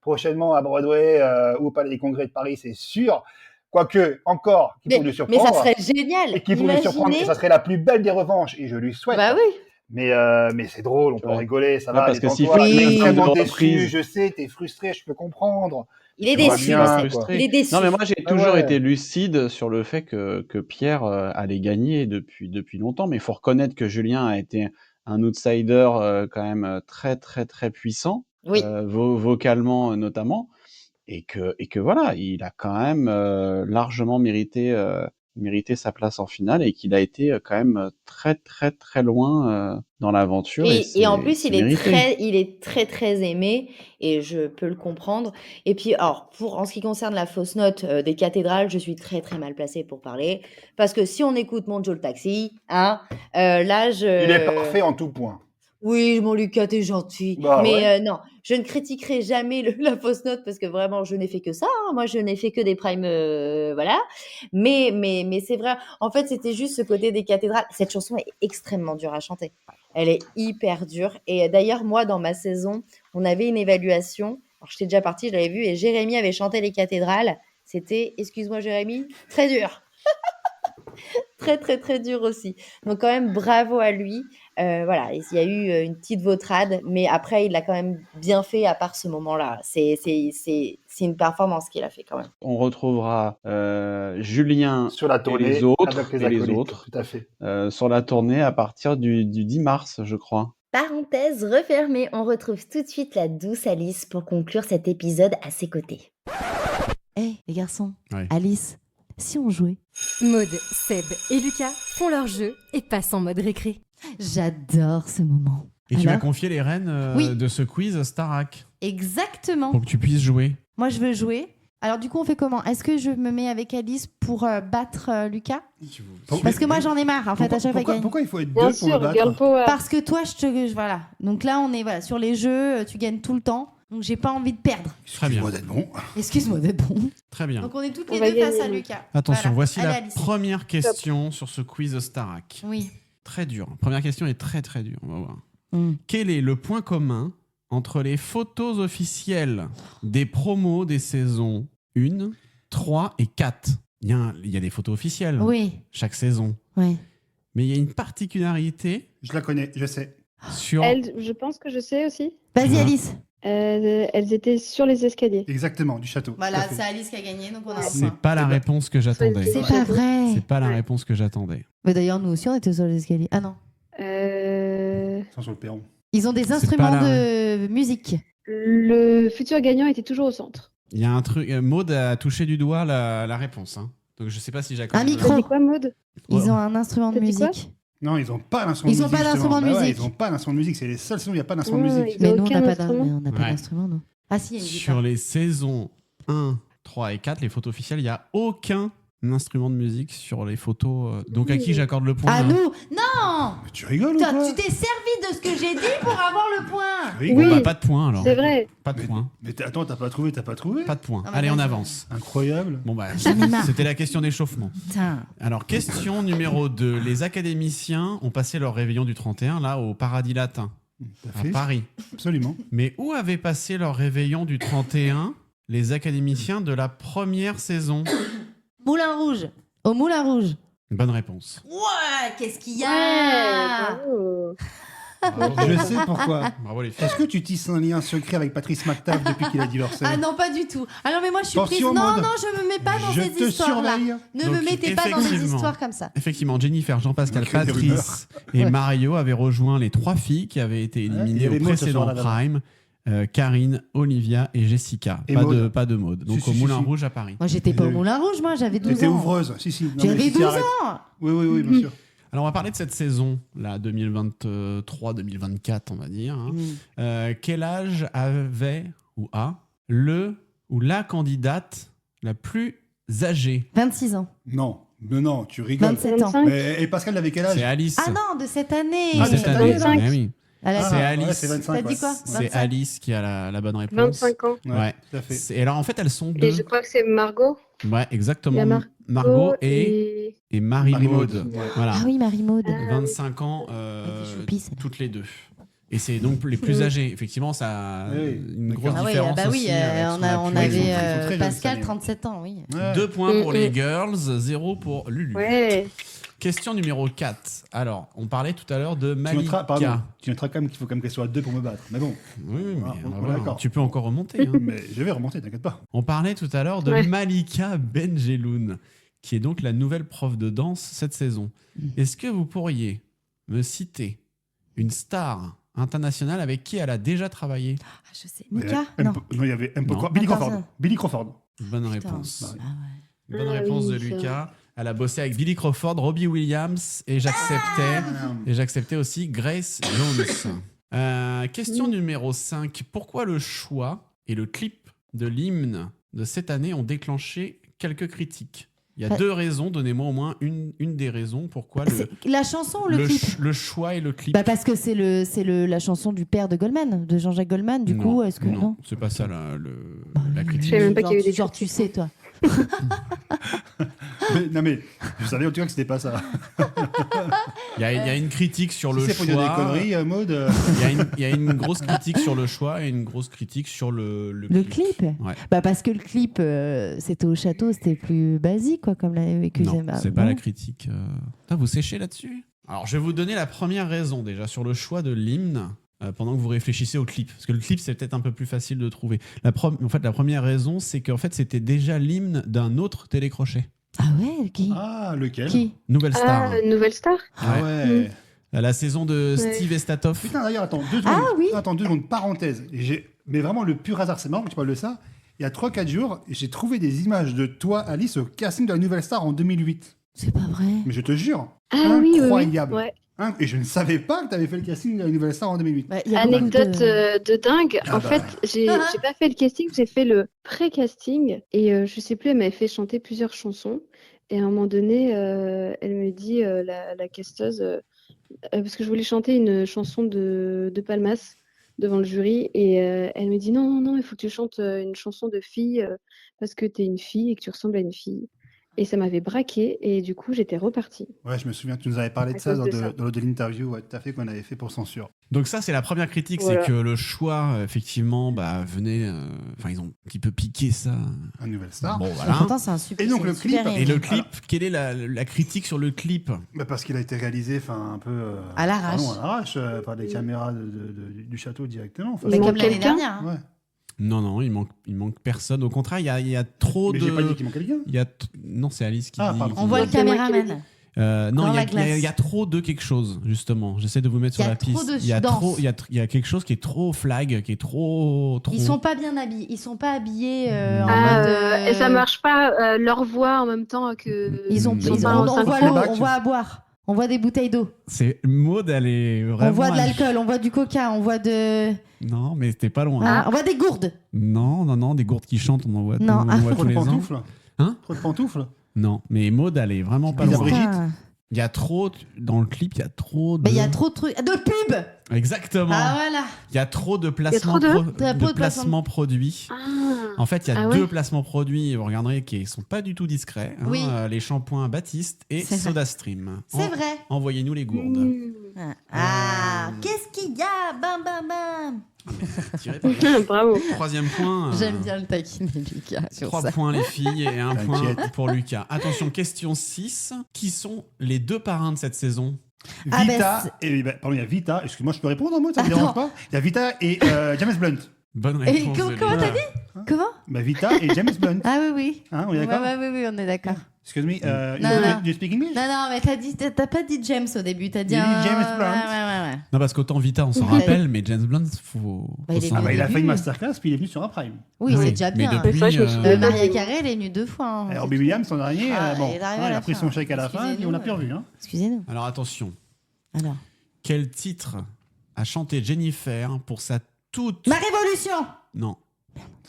prochainement à Broadway ou au Palais des Congrès de Paris, c'est sûr. Quoique, encore, qu'il faut le Mais ça surprendre. serait génial. Et qu'il faut le surprendre, et Imaginez. ça serait la plus belle des revanches, et je lui souhaite. Bah oui. Mais c'est drôle, on peut en Ouais. rigoler, ça Ouais, va, parce que s'il détends-toi. fait T'es une extrêmement nombre de déçu, reprises. je sais, t'es frustré, je peux comprendre. Il est Tu vois déçu, bien, le Seb. quoi. frustré. Il est déçu. Non, mais moi, j'ai Ah toujours ouais. été lucide sur le fait que Pierre allait gagner depuis longtemps, mais il faut reconnaître que Julien a été un outsider quand même très, très, très puissant, Oui. vocalement notamment, et que voilà, il a quand même largement mérité méritait sa place en finale et qu'il a été quand même très très très loin dans l'aventure. Et en plus, c'est il est mérité. très aimé et je peux le comprendre. Et puis, alors, en ce qui concerne la fausse note des cathédrales, je suis très mal placée pour parler. Parce que si on écoute Mon Joe le taxi, là, Il est parfait en tout point. Oui, mon Lucas, t'es gentil. Bah Mais ouais. non, je ne critiquerai jamais la fausse note parce que vraiment, je n'ai fait que ça. Moi, je n'ai fait que des primes, voilà. Mais c'est vrai. En fait, c'était juste ce côté des cathédrales. Cette chanson est extrêmement dure à chanter. Elle est hyper dure. Et d'ailleurs, moi, dans ma saison, on avait une évaluation. Alors, j'étais déjà partie, je l'avais vu, et Jérémy avait chanté les cathédrales. C'était, excuse-moi Jérémy, très dur. Très dur aussi. Donc quand même bravo à lui. Voilà, il y a eu une petite vautrade, mais après il l'a quand même bien fait à part ce moment-là. C'est une performance qu'il a fait quand même. On retrouvera Julien Sur la et tournée les autres, avec les acolytes, tout à fait. sur la tournée à partir du 10 mars, je crois. Parenthèse refermée, on retrouve tout de suite la douce Alice pour conclure cet épisode à ses côtés. Les garçons, Ouais. Alice, si on jouait? Maud, Seb et Lucas font leur jeu et passent en mode récré. J'adore ce moment. Et tu m'as Alors confié les rênes Oui. de ce quiz Starac Exactement. pour que tu puisses jouer. Moi, je veux jouer. Alors, du coup, on fait comment? Est-ce que je me mets avec Alice pour battre Lucas? Parce que moi, j'en ai marre, en fait, à chaque fois qu'il gagne. Pourquoi il faut être Bien deux pour me sûr, battre? girl power. Parce que toi, voilà. Donc là, on est sur les jeux, tu gagnes tout le temps. Donc, j'ai pas envie de perdre. Très bien. Excuse-moi d'être bon. Excuse-moi d'être bon. Très bien. Donc, on est toutes On les va deux face gagner, à nous. Lucas. Attention, Voilà. voici Allez, la Alice. première question sur ce quiz Starac. Oui. Très dur. Première question est très dure. On va voir. Mm. Quel est le point commun entre les photos officielles des promos des saisons 1, 3 et 4? Il y a des photos officielles Oui. chaque saison. Oui. Mais il y a une particularité Je la connais, je sais. sur... Je pense que je sais aussi. Vas-y, Ah. Alice. Elles étaient sur les escaliers. Exactement, du château. Voilà, Tout à fait. c'est Alice qui a gagné, donc on a un C'est point. pas la réponse que j'attendais. C'est pas vrai. C'est pas la Ouais. réponse que j'attendais. Mais d'ailleurs, nous aussi, on était sur les escaliers. Ah non. Ils sont sur le perron. Ils ont des C'est instruments pas de musique. Le futur gagnant était toujours au centre. Il y a un truc... Maud a touché du doigt la réponse. Hein. Donc je sais pas si j'accorde... Un micro. T'as dit quoi, Maud? Ils ont un instrument de T'as dit quoi? musique. Non, ils n'ont pas d'instrument de Ils ont musique. pas d'instrument de justement. Bah ouais, musique. ils n'ont pas d'instrument de musique. C'est les seules saisons où il n'y a pas d'instrument de Ouais, musique. ils ont Mais nous, on aucun n'a pas instrument. Ouais. d'instrument, nous. Ah si, il y a une guitare. Sur les saisons 1, 3 et 4, les photos officielles, il n'y a aucun instrument de musique sur les photos. Donc à qui j'accorde le point À là nous? Non! Mais tu rigoles ou Toi, quoi? tu t'es servi de ce que j'ai dit pour avoir le point. Tu rigoles. Bon, Oui. bah, pas de point alors. C'est vrai. Pas de point. Mais attends, t'as pas trouvé? Pas de point. Ah bah, Allez, on vas-y. avance. Incroyable. Bon bah, J'en ai marre. c'était la question d'échauffement. Putain. Alors, question numéro 2. Les académiciens ont passé leur réveillon du 31 là au Paradis Latin, T'as à fait? Paris. Absolument. Mais où avaient passé leur réveillon du 31 les académiciens de la première saison? Moulin Rouge. Au Moulin Rouge. Bonne réponse. Ouais, qu'est-ce qu'il y a? Ouais, bravo. Je sais pourquoi. Bravo les filles. Est-ce que tu tisses un lien secret avec Patrice McTaff depuis qu'il a divorcé? Ah non, pas du tout. Ah non, mais moi je suis Attention, prise. Non, Maud. non, je me mets pas dans Je ces te histoires-là. surveille. Ne Donc, me mettez pas dans des effectivement. histoires comme ça. Effectivement, Jennifer, Jean-Pascal, Donc, il y a des Patrice et Mario avaient rejoint les 3 filles qui avaient été il y éliminées avait au Maud ce précédent soir-là, Prime. Karine, Olivia et Jessica. Et Pas Maud. de Maud. Donc Si, au si, Moulin si. Rouge à Paris. Moi j'étais pas au T'étais- Moulin Rouge, moi j'avais 12 T'étais ans. ouvreuse. Si, si. Non, mais J'avais si, 12 arrête. ans. Oui, bien sûr. Alors on va parler de cette saison, là, 2023-2024, on va dire. hein. Quel âge avait ou a le ou la candidate la plus âgée? 26 ans. Non, tu rigoles. 27 ans. 25. Mais, et Pascal avait quel âge? C'est Alice. Ah non, de cette année. Ah, Cette cette année. année. 25. Eh oui. Elle a Ah, C'est ouais, Alice. c'est 25. T'as dit ouais. quoi? C'est 25. Alice qui a la bonne réponse. 25 ans. Ouais. Tout à fait. Et alors en fait elles sont Et deux. je crois que c'est Margot. Ouais, Il y exactement. a Margot et Marie-Maud. Marie-Maud, ouais. Voilà. Ah oui, Marie-Maud. 25 ans Elle était choupie, celle-là. toutes les deux. Et c'est donc les plus âgés. Effectivement, ça a Oui. une grosse Ah oui, différence bah oui, aussi. avec on son appui. on ils avait sont très jeunes, cette Pascal, année. 37 ans, oui. Ouais. 2 points pour les girls, 0 pour Lulu. Ouais. Question numéro 4. Alors, on parlait tout à l'heure de Tu Malika. noteras quand même qu'il faut quand même qu'elle soit à 2 pour me battre. Mais bon, Oui, mais on est voilà, d'accord. tu peux encore remonter. hein. mais je vais remonter, t'inquiète pas. On parlait tout à l'heure de Ouais. Malika Benjeloun, qui est donc la nouvelle prof de danse cette saison. Est-ce que vous pourriez me citer une star internationale avec qui elle a déjà travaillé? Ah, je sais. Mika? Non. Non, il y avait Non. Billy Attends, Crawford. ça. Billy Crawford. Bonne Putain. réponse. Ah ouais. Bonne Ah réponse oui, de c'est Lucas. Elle a bossé avec Billy Crawford, Robbie Williams et j'acceptais aussi Grace Jones. Question numéro 5. Pourquoi le choix et le clip de l'hymne de cette année ont déclenché quelques critiques? Il y a 2 raisons. Donnez-moi au moins une des raisons pourquoi La chanson ou le clip? Le choix et le clip. Parce que c'est la chanson du père de Goldman, de Jean-Jacques Goldman. Du coup, est-ce que non? C'est pas ça la critique. Je savais même pas qu'il y avait des genre, tu sais, toi. mais je savais en tout cas que c'était pas ça. Il y a une critique sur le c'est choix. pour dire des conneries, Maud. Il y a une grosse critique sur le choix et une grosse critique sur le clip. Ouais. Parce que le clip, c'était au château, c'était plus basique, quoi, comme l'avait vécu Non, c'est pas la critique. Putain, vous séchez là-dessus? Alors, je vais vous donner la première raison déjà sur le choix de l'hymne. Pendant que vous réfléchissez au clip. Parce que le clip, c'est peut-être un peu plus facile de trouver. La première raison, c'est qu'en fait, c'était déjà l'hymne d'un autre télécrochet. Ah ouais, qui? Ah, lequel? Nouvelle Star. Nouvelle Star. Ah ouais. La saison de Steve Estatoff. Putain, d'ailleurs, attends, 2 secondes. Ah oui. Attends, 2 secondes, parenthèse. Mais vraiment, le pur hasard, c'est marrant que tu parles de ça. Il y a 3-4 jours, j'ai trouvé des images de toi, Alice, au casting de la Nouvelle Star en 2008. C'est pas vrai. Mais je te jure. Ah oui, incroyable. oui. Ouais. Et je ne savais pas que tu avais fait le casting de la Nouvelle Star en 2008. Anecdote de dingue. Ah en fait, j'ai pas fait le casting, j'ai fait le pré-casting. Et je sais plus, elle m'avait fait chanter plusieurs chansons. Et à un moment donné, elle me dit, la casteuse, parce que je voulais chanter une chanson de Palmas devant le jury. Et elle me dit, non, il faut que tu chantes une chanson de fille parce que tu es une fille et que tu ressembles à une fille. Et ça m'avait braqué et du coup j'étais repartie. Ouais, je me souviens, tu nous avais parlé de ça dans l'interview tout à fait qu'on avait fait pour Censure. Donc ça, c'est la première critique, Voilà. c'est que le choix, effectivement, venait... Enfin, ils ont un petit peu piqué ça. Un Nouvelle Star. Bon, voilà. Pourtant, c'est un super. Et donc, le clip. Et le clip, quelle est la critique sur le clip? Parce qu'il a été réalisé un peu... À l'arrache. À l'arrache, par des caméras du château directement. Enfin, Mais Il comme manque l'année quelqu'un dernière. Hein. Ouais. Non, il manque personne. Au contraire, il y a trop Mais de... j'ai pas dit qu'il manquait quelqu'un. Non, c'est Alice qui Ah, dit... pardon. On voit le C'est moi qui l'ai caméraman. Non, Dans la il glace. y a trop de quelque chose, justement. J'essaie de vous mettre Il y sur a la trop piste. de Il y a danse. trop, il y a quelque chose qui est trop flag, qui est trop... Ils sont pas bien habillés. Ils sont pas habillés en Ah, mode. et ça marche pas, leur voix en même temps que. Ils ont. Mm. ils- pas en on voit synchro. l'eau, on voit à boire. On voit des bouteilles d'eau. C'est Maud, elle est vraiment... On voit de l'alcool, on voit du coca, on voit de. Non, mais c'était pas loin. Ah, on voit des gourdes. Non, des gourdes qui chantent, on en voit, Non. on en voit Trop tous de les ans. pantoufles. Hein? Trop de pantoufles. Non, mais Maud, elle est vraiment pas Lisa loin. Brigitte. Putain. Il y a trop... Dans le clip, il y a trop de... Mais il y a trop de trucs. De pub. Exactement. Ah voilà. Il y a trop de placements, trop de- Très peu de placements produits. Ah. En fait, il y a Ah deux ouais. placements produits, vous regarderez, qui sont pas du tout discrets. Hein, Oui. Les shampoings Baptiste et C'est vrai. SodaStream. C'est vrai. Envoyez-nous les gourdes. Mmh. Ah, qu'est-ce qu'il y a? Bam, bam, bam. Tirez par- Bravo. Troisième point. J'aime bien le taquiner, Lucas, sur 3 ça. points les filles et 1 point T'inquiète. pour Lucas. Attention, question 6. Qui sont les 2 parrains de cette saison? Ah, Vita, bah, pardon, il y a Vita, excuse-moi, je peux répondre en mode, ça ne me Attends. dérange pas. Il y a Vita et James Blunt. Bonne Et réponse. de comment Lucas. t'as dit? Comment? Bah, Vita et James Blunt. Ah oui, oui. Hein, on est d'accord? Oui, on est d'accord. Excuse me, Non. you speak English? Non, mais t'as pas dit James au début, t'as dit J'ai dit un- James Blunt. Ouais. Non, parce qu'autant Vita, on s'en Ouais. rappelle, mais James Blunt, faut Bah, il est s'en Ah bah, il a début. fait une masterclass, puis il est venu sur un Prime. Oui, Oui, c'est déjà mais bien. depuis, Ça, je me souviens. Maria Carré, elle est venue 2 fois. Hein. Et Robbie Williams, son dernier, Ah, bon, il est arrivé à il la a pris fin. son chèque à la fin, et on Excusez-nous, l'a plus revu. Hein. Excusez-nous. Alors attention, Alors. quel titre a chanté Jennifer pour sa toute... Ma révolution. Non.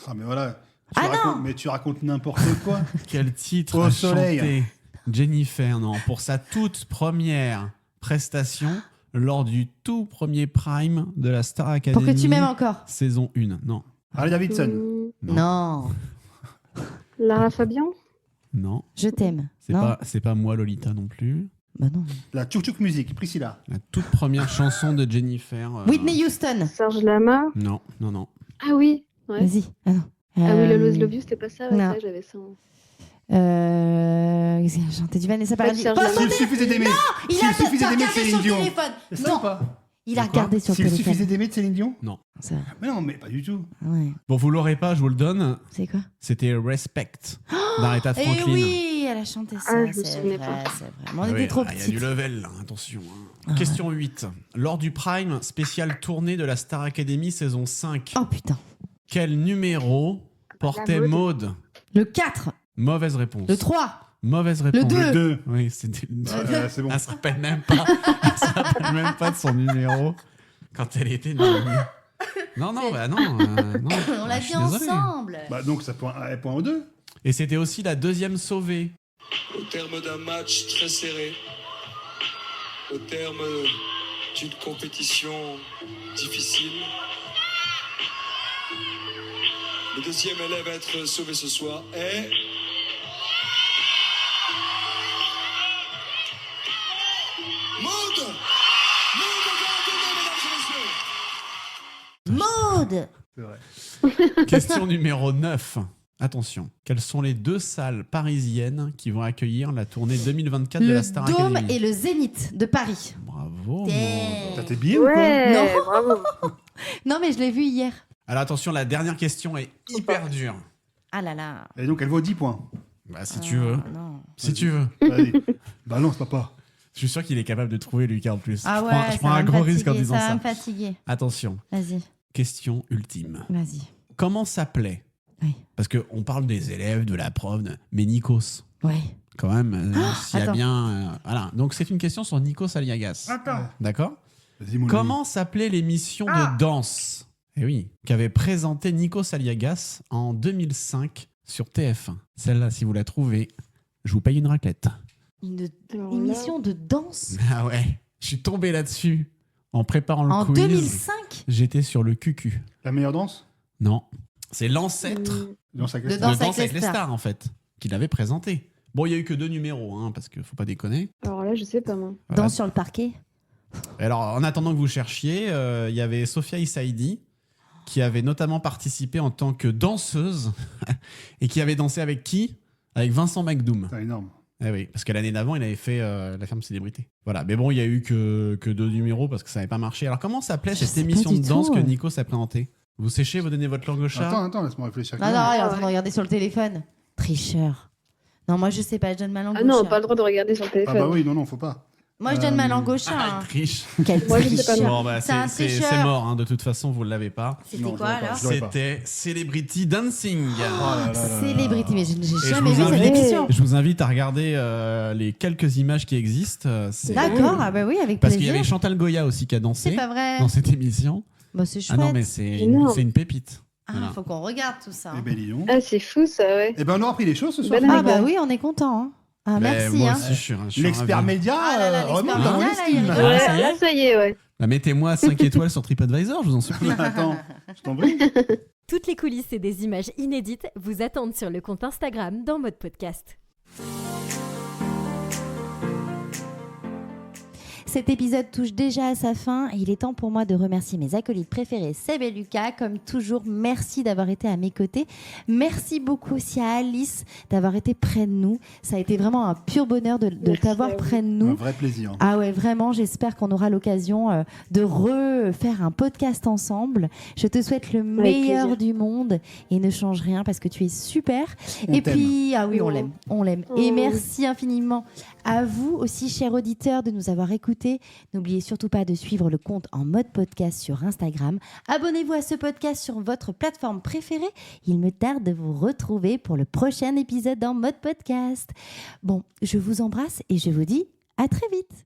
Ah, mais voilà. Ah non. Mais tu racontes n'importe quoi. Quel titre Au a soleil. chanté Jennifer, non, pour sa toute première prestation lors du tout premier prime de la Star Academy. Pour que tu m'aimes encore. Saison 1, non. Harley Davidson. Mmh. Non. Lara Fabian. Non. Je t'aime. Non. C'est pas moi Lolita non plus. Bah non. La Tchouk Tchouk Music, Priscilla. La toute première chanson de Jennifer. Whitney Houston. Serge Lama. Non. Ah oui. Ouais. Vas-y. Ah non. Ah oui, Love Love You, c'était pas ça. Ouais, non. ça, j'avais ça. en- Qu'est-ce qu'il a chanté du Vanessa Paradis. Serge Pas Lama. S'il suffisait d'aimer. Il S'il a suffisait d'aimer regardé Céline sur Dion. le téléphone. C'est ça ou Non. pas? Il a De quoi regardé sur le S'il téléphone. suffisait d'aimer de Céline Dion? Ça- Mais non, mais pas du tout. Ouais. Bon, vous l'aurez pas, je vous le donne. C'est quoi? C'était Respect d'Aretha Eh Franklin. oui, elle a chanté ça. Ah, je me c'est souvenais vrai, pas. c'est vrai. Mais on Ah était oui, trop il y a petites. du level, là, attention. Hein. Question 8. Lors du Prime spécial tournée de la Star Academy saison 5, Oh putain. quel numéro portait La Maud? Le 4. Mauvaise réponse. Le 3. Mauvaise réponse. Le 2. Oui, c'était. C'est bon. Elle se rappelle même pas. Elle se rappelle même pas de son numéro quand elle était nominée. Non, non. On l'a je suis dit désolé. ensemble. Bah, donc, ça point au 2. Et c'était aussi la deuxième sauvée. Au terme d'un match très serré, au terme d'une compétition difficile, le deuxième élève à être sauvé ce soir est... Maud Maud. C'est vrai. Question numéro 9. Attention. Quelles sont les 2 salles parisiennes qui vont accueillir la tournée 2024 de la Le Star Dôme Academy? et le Zénith de Paris. Bravo. Damn. T'as tes billets ou quoi? Ouais, Non. bravo. Non, mais je l'ai vu hier. Alors attention, la dernière question est hyper dure. Ah là là. Et donc, elle vaut 10 points. Bah, si tu veux. Non. Si tu veux. Vas-y. Bah non, c'est papa. Je suis sûr qu'il est capable de trouver Lucas en plus. Ah ouais, je prends ça un va me gros risque en fatiguer, disant ça va ça. me fatiguer. Attention, Vas-y, question ultime. vas-y. Comment s'appelait Oui. Parce qu'on parle des élèves, de la prof, mais Nikos, Ouais. quand même, s'il y a attends. bien... voilà. Donc c'est une question sur Nikos Aliagas. Attends. D'accord? Vas-y, mon Comment s'appelait l'émission de danse qu'avait présenté Nikos Aliagas en 2005 sur TF1? Celle-là, si vous la trouvez, je vous paye une raclette. Une Alors là- émission de danse Ah ouais, je suis tombé là-dessus en préparant le en quiz. 2005. J'étais sur le cucu. La meilleure danse? Non, c'est l'ancêtre Danse avec De les de stars. Danse avec les stars. stars, en fait, qu'il avait présenté. Bon, il y a eu que 2 numéros, hein, parce qu'il faut pas déconner. Alors là, je sais pas moi. Voilà. Danse sur le parquet. Alors, en attendant que vous cherchiez, il y avait Sophia Issaidi, qui avait notamment participé en tant que danseuse, et qui avait dansé avec qui? Avec Vincent McDoom. C'est énorme. Eh oui, parce que l'année d'avant, il avait fait La Ferme Célébrité. Voilà, mais bon, il y a eu que 2 numéros parce que ça n'avait pas marché. Alors, comment s'appelait Je cette sais pas émission du de danse tout. que Nikos a présentée? Vous séchez, vous donnez votre langue au chat? Attends, laisse-moi réfléchir. Non, non, il est en train de regarder sur le téléphone. Tricheur. Non, moi je sais pas, je donne ma langue Ah au non, chat. pas le droit de regarder sur le Ah téléphone. bah oui, non, faut pas. Moi je donne ma langue au chat. Ah, hein. il triche. Quel Moi, je sais pas. tricheur. Bon, bah, C'est un c'est tricheur. mort, hein, de toute façon, vous ne l'avez pas. C'était Non, je quoi l'aurais pas. alors Je l'aurais pas. C'était Celebrity Dancing. Oh là là là là. Célébrité, mais j'ai je jamais vous vu cette invite- émission. Je vous invite à regarder les quelques images qui existent. C'est- D'accord, ah bah oui, avec Parce qu'il y plaisir. avait Chantal Goya aussi qui a dansé C'est pas vrai. dans cette émission. Bah, c'est Ah chouette. non, mais c'est Énorme. une pépite. Ah, Voilà. faut qu'on regarde tout ça. Eh ben, dis donc. Ah, c'est fou ça, ouais. Eh ben, on aura appris des choses ce soir. Ben, Ah bah oui, on est content. Hein. Ah Mais merci. moi hein. aussi, je suis L'expert ravi. média Ah là là, l'expert remonte média, dans mon là, il estime. rigole. Ouais, ça y est là, ça y est, ouais. Bah, mettez-moi 5 étoiles sur TripAdvisor, je vous en supplie. Attends, je t'en prie. Toutes les coulisses et des images inédites vous attendent sur le compte Instagram dans Mode Podcast. Cet épisode touche déjà à sa fin et il est temps pour moi de remercier mes acolytes préférés, Seb et Lucas. Comme toujours, merci d'avoir été à mes côtés. Merci beaucoup aussi à Alice d'avoir été près de nous. Ça a été vraiment un pur bonheur de Merci t'avoir à vous. près de Un nous. vrai plaisir. Ah ouais, vraiment, j'espère qu'on aura l'occasion de refaire un podcast ensemble. Je te souhaite le meilleur plaisir. du monde et ne change rien parce que tu es super. On Et t'aime. puis, ah oui, on Oh. l'aime, on l'aime. Et Oh. merci infiniment à vous aussi, chers auditeurs, de nous avoir écoutés. N'oubliez surtout pas de suivre le compte en mode podcast sur Instagram. Abonnez-vous à ce podcast sur votre plateforme préférée. Il me tarde de vous retrouver pour le prochain épisode en mode podcast. Bon, je vous embrasse et je vous dis à très vite.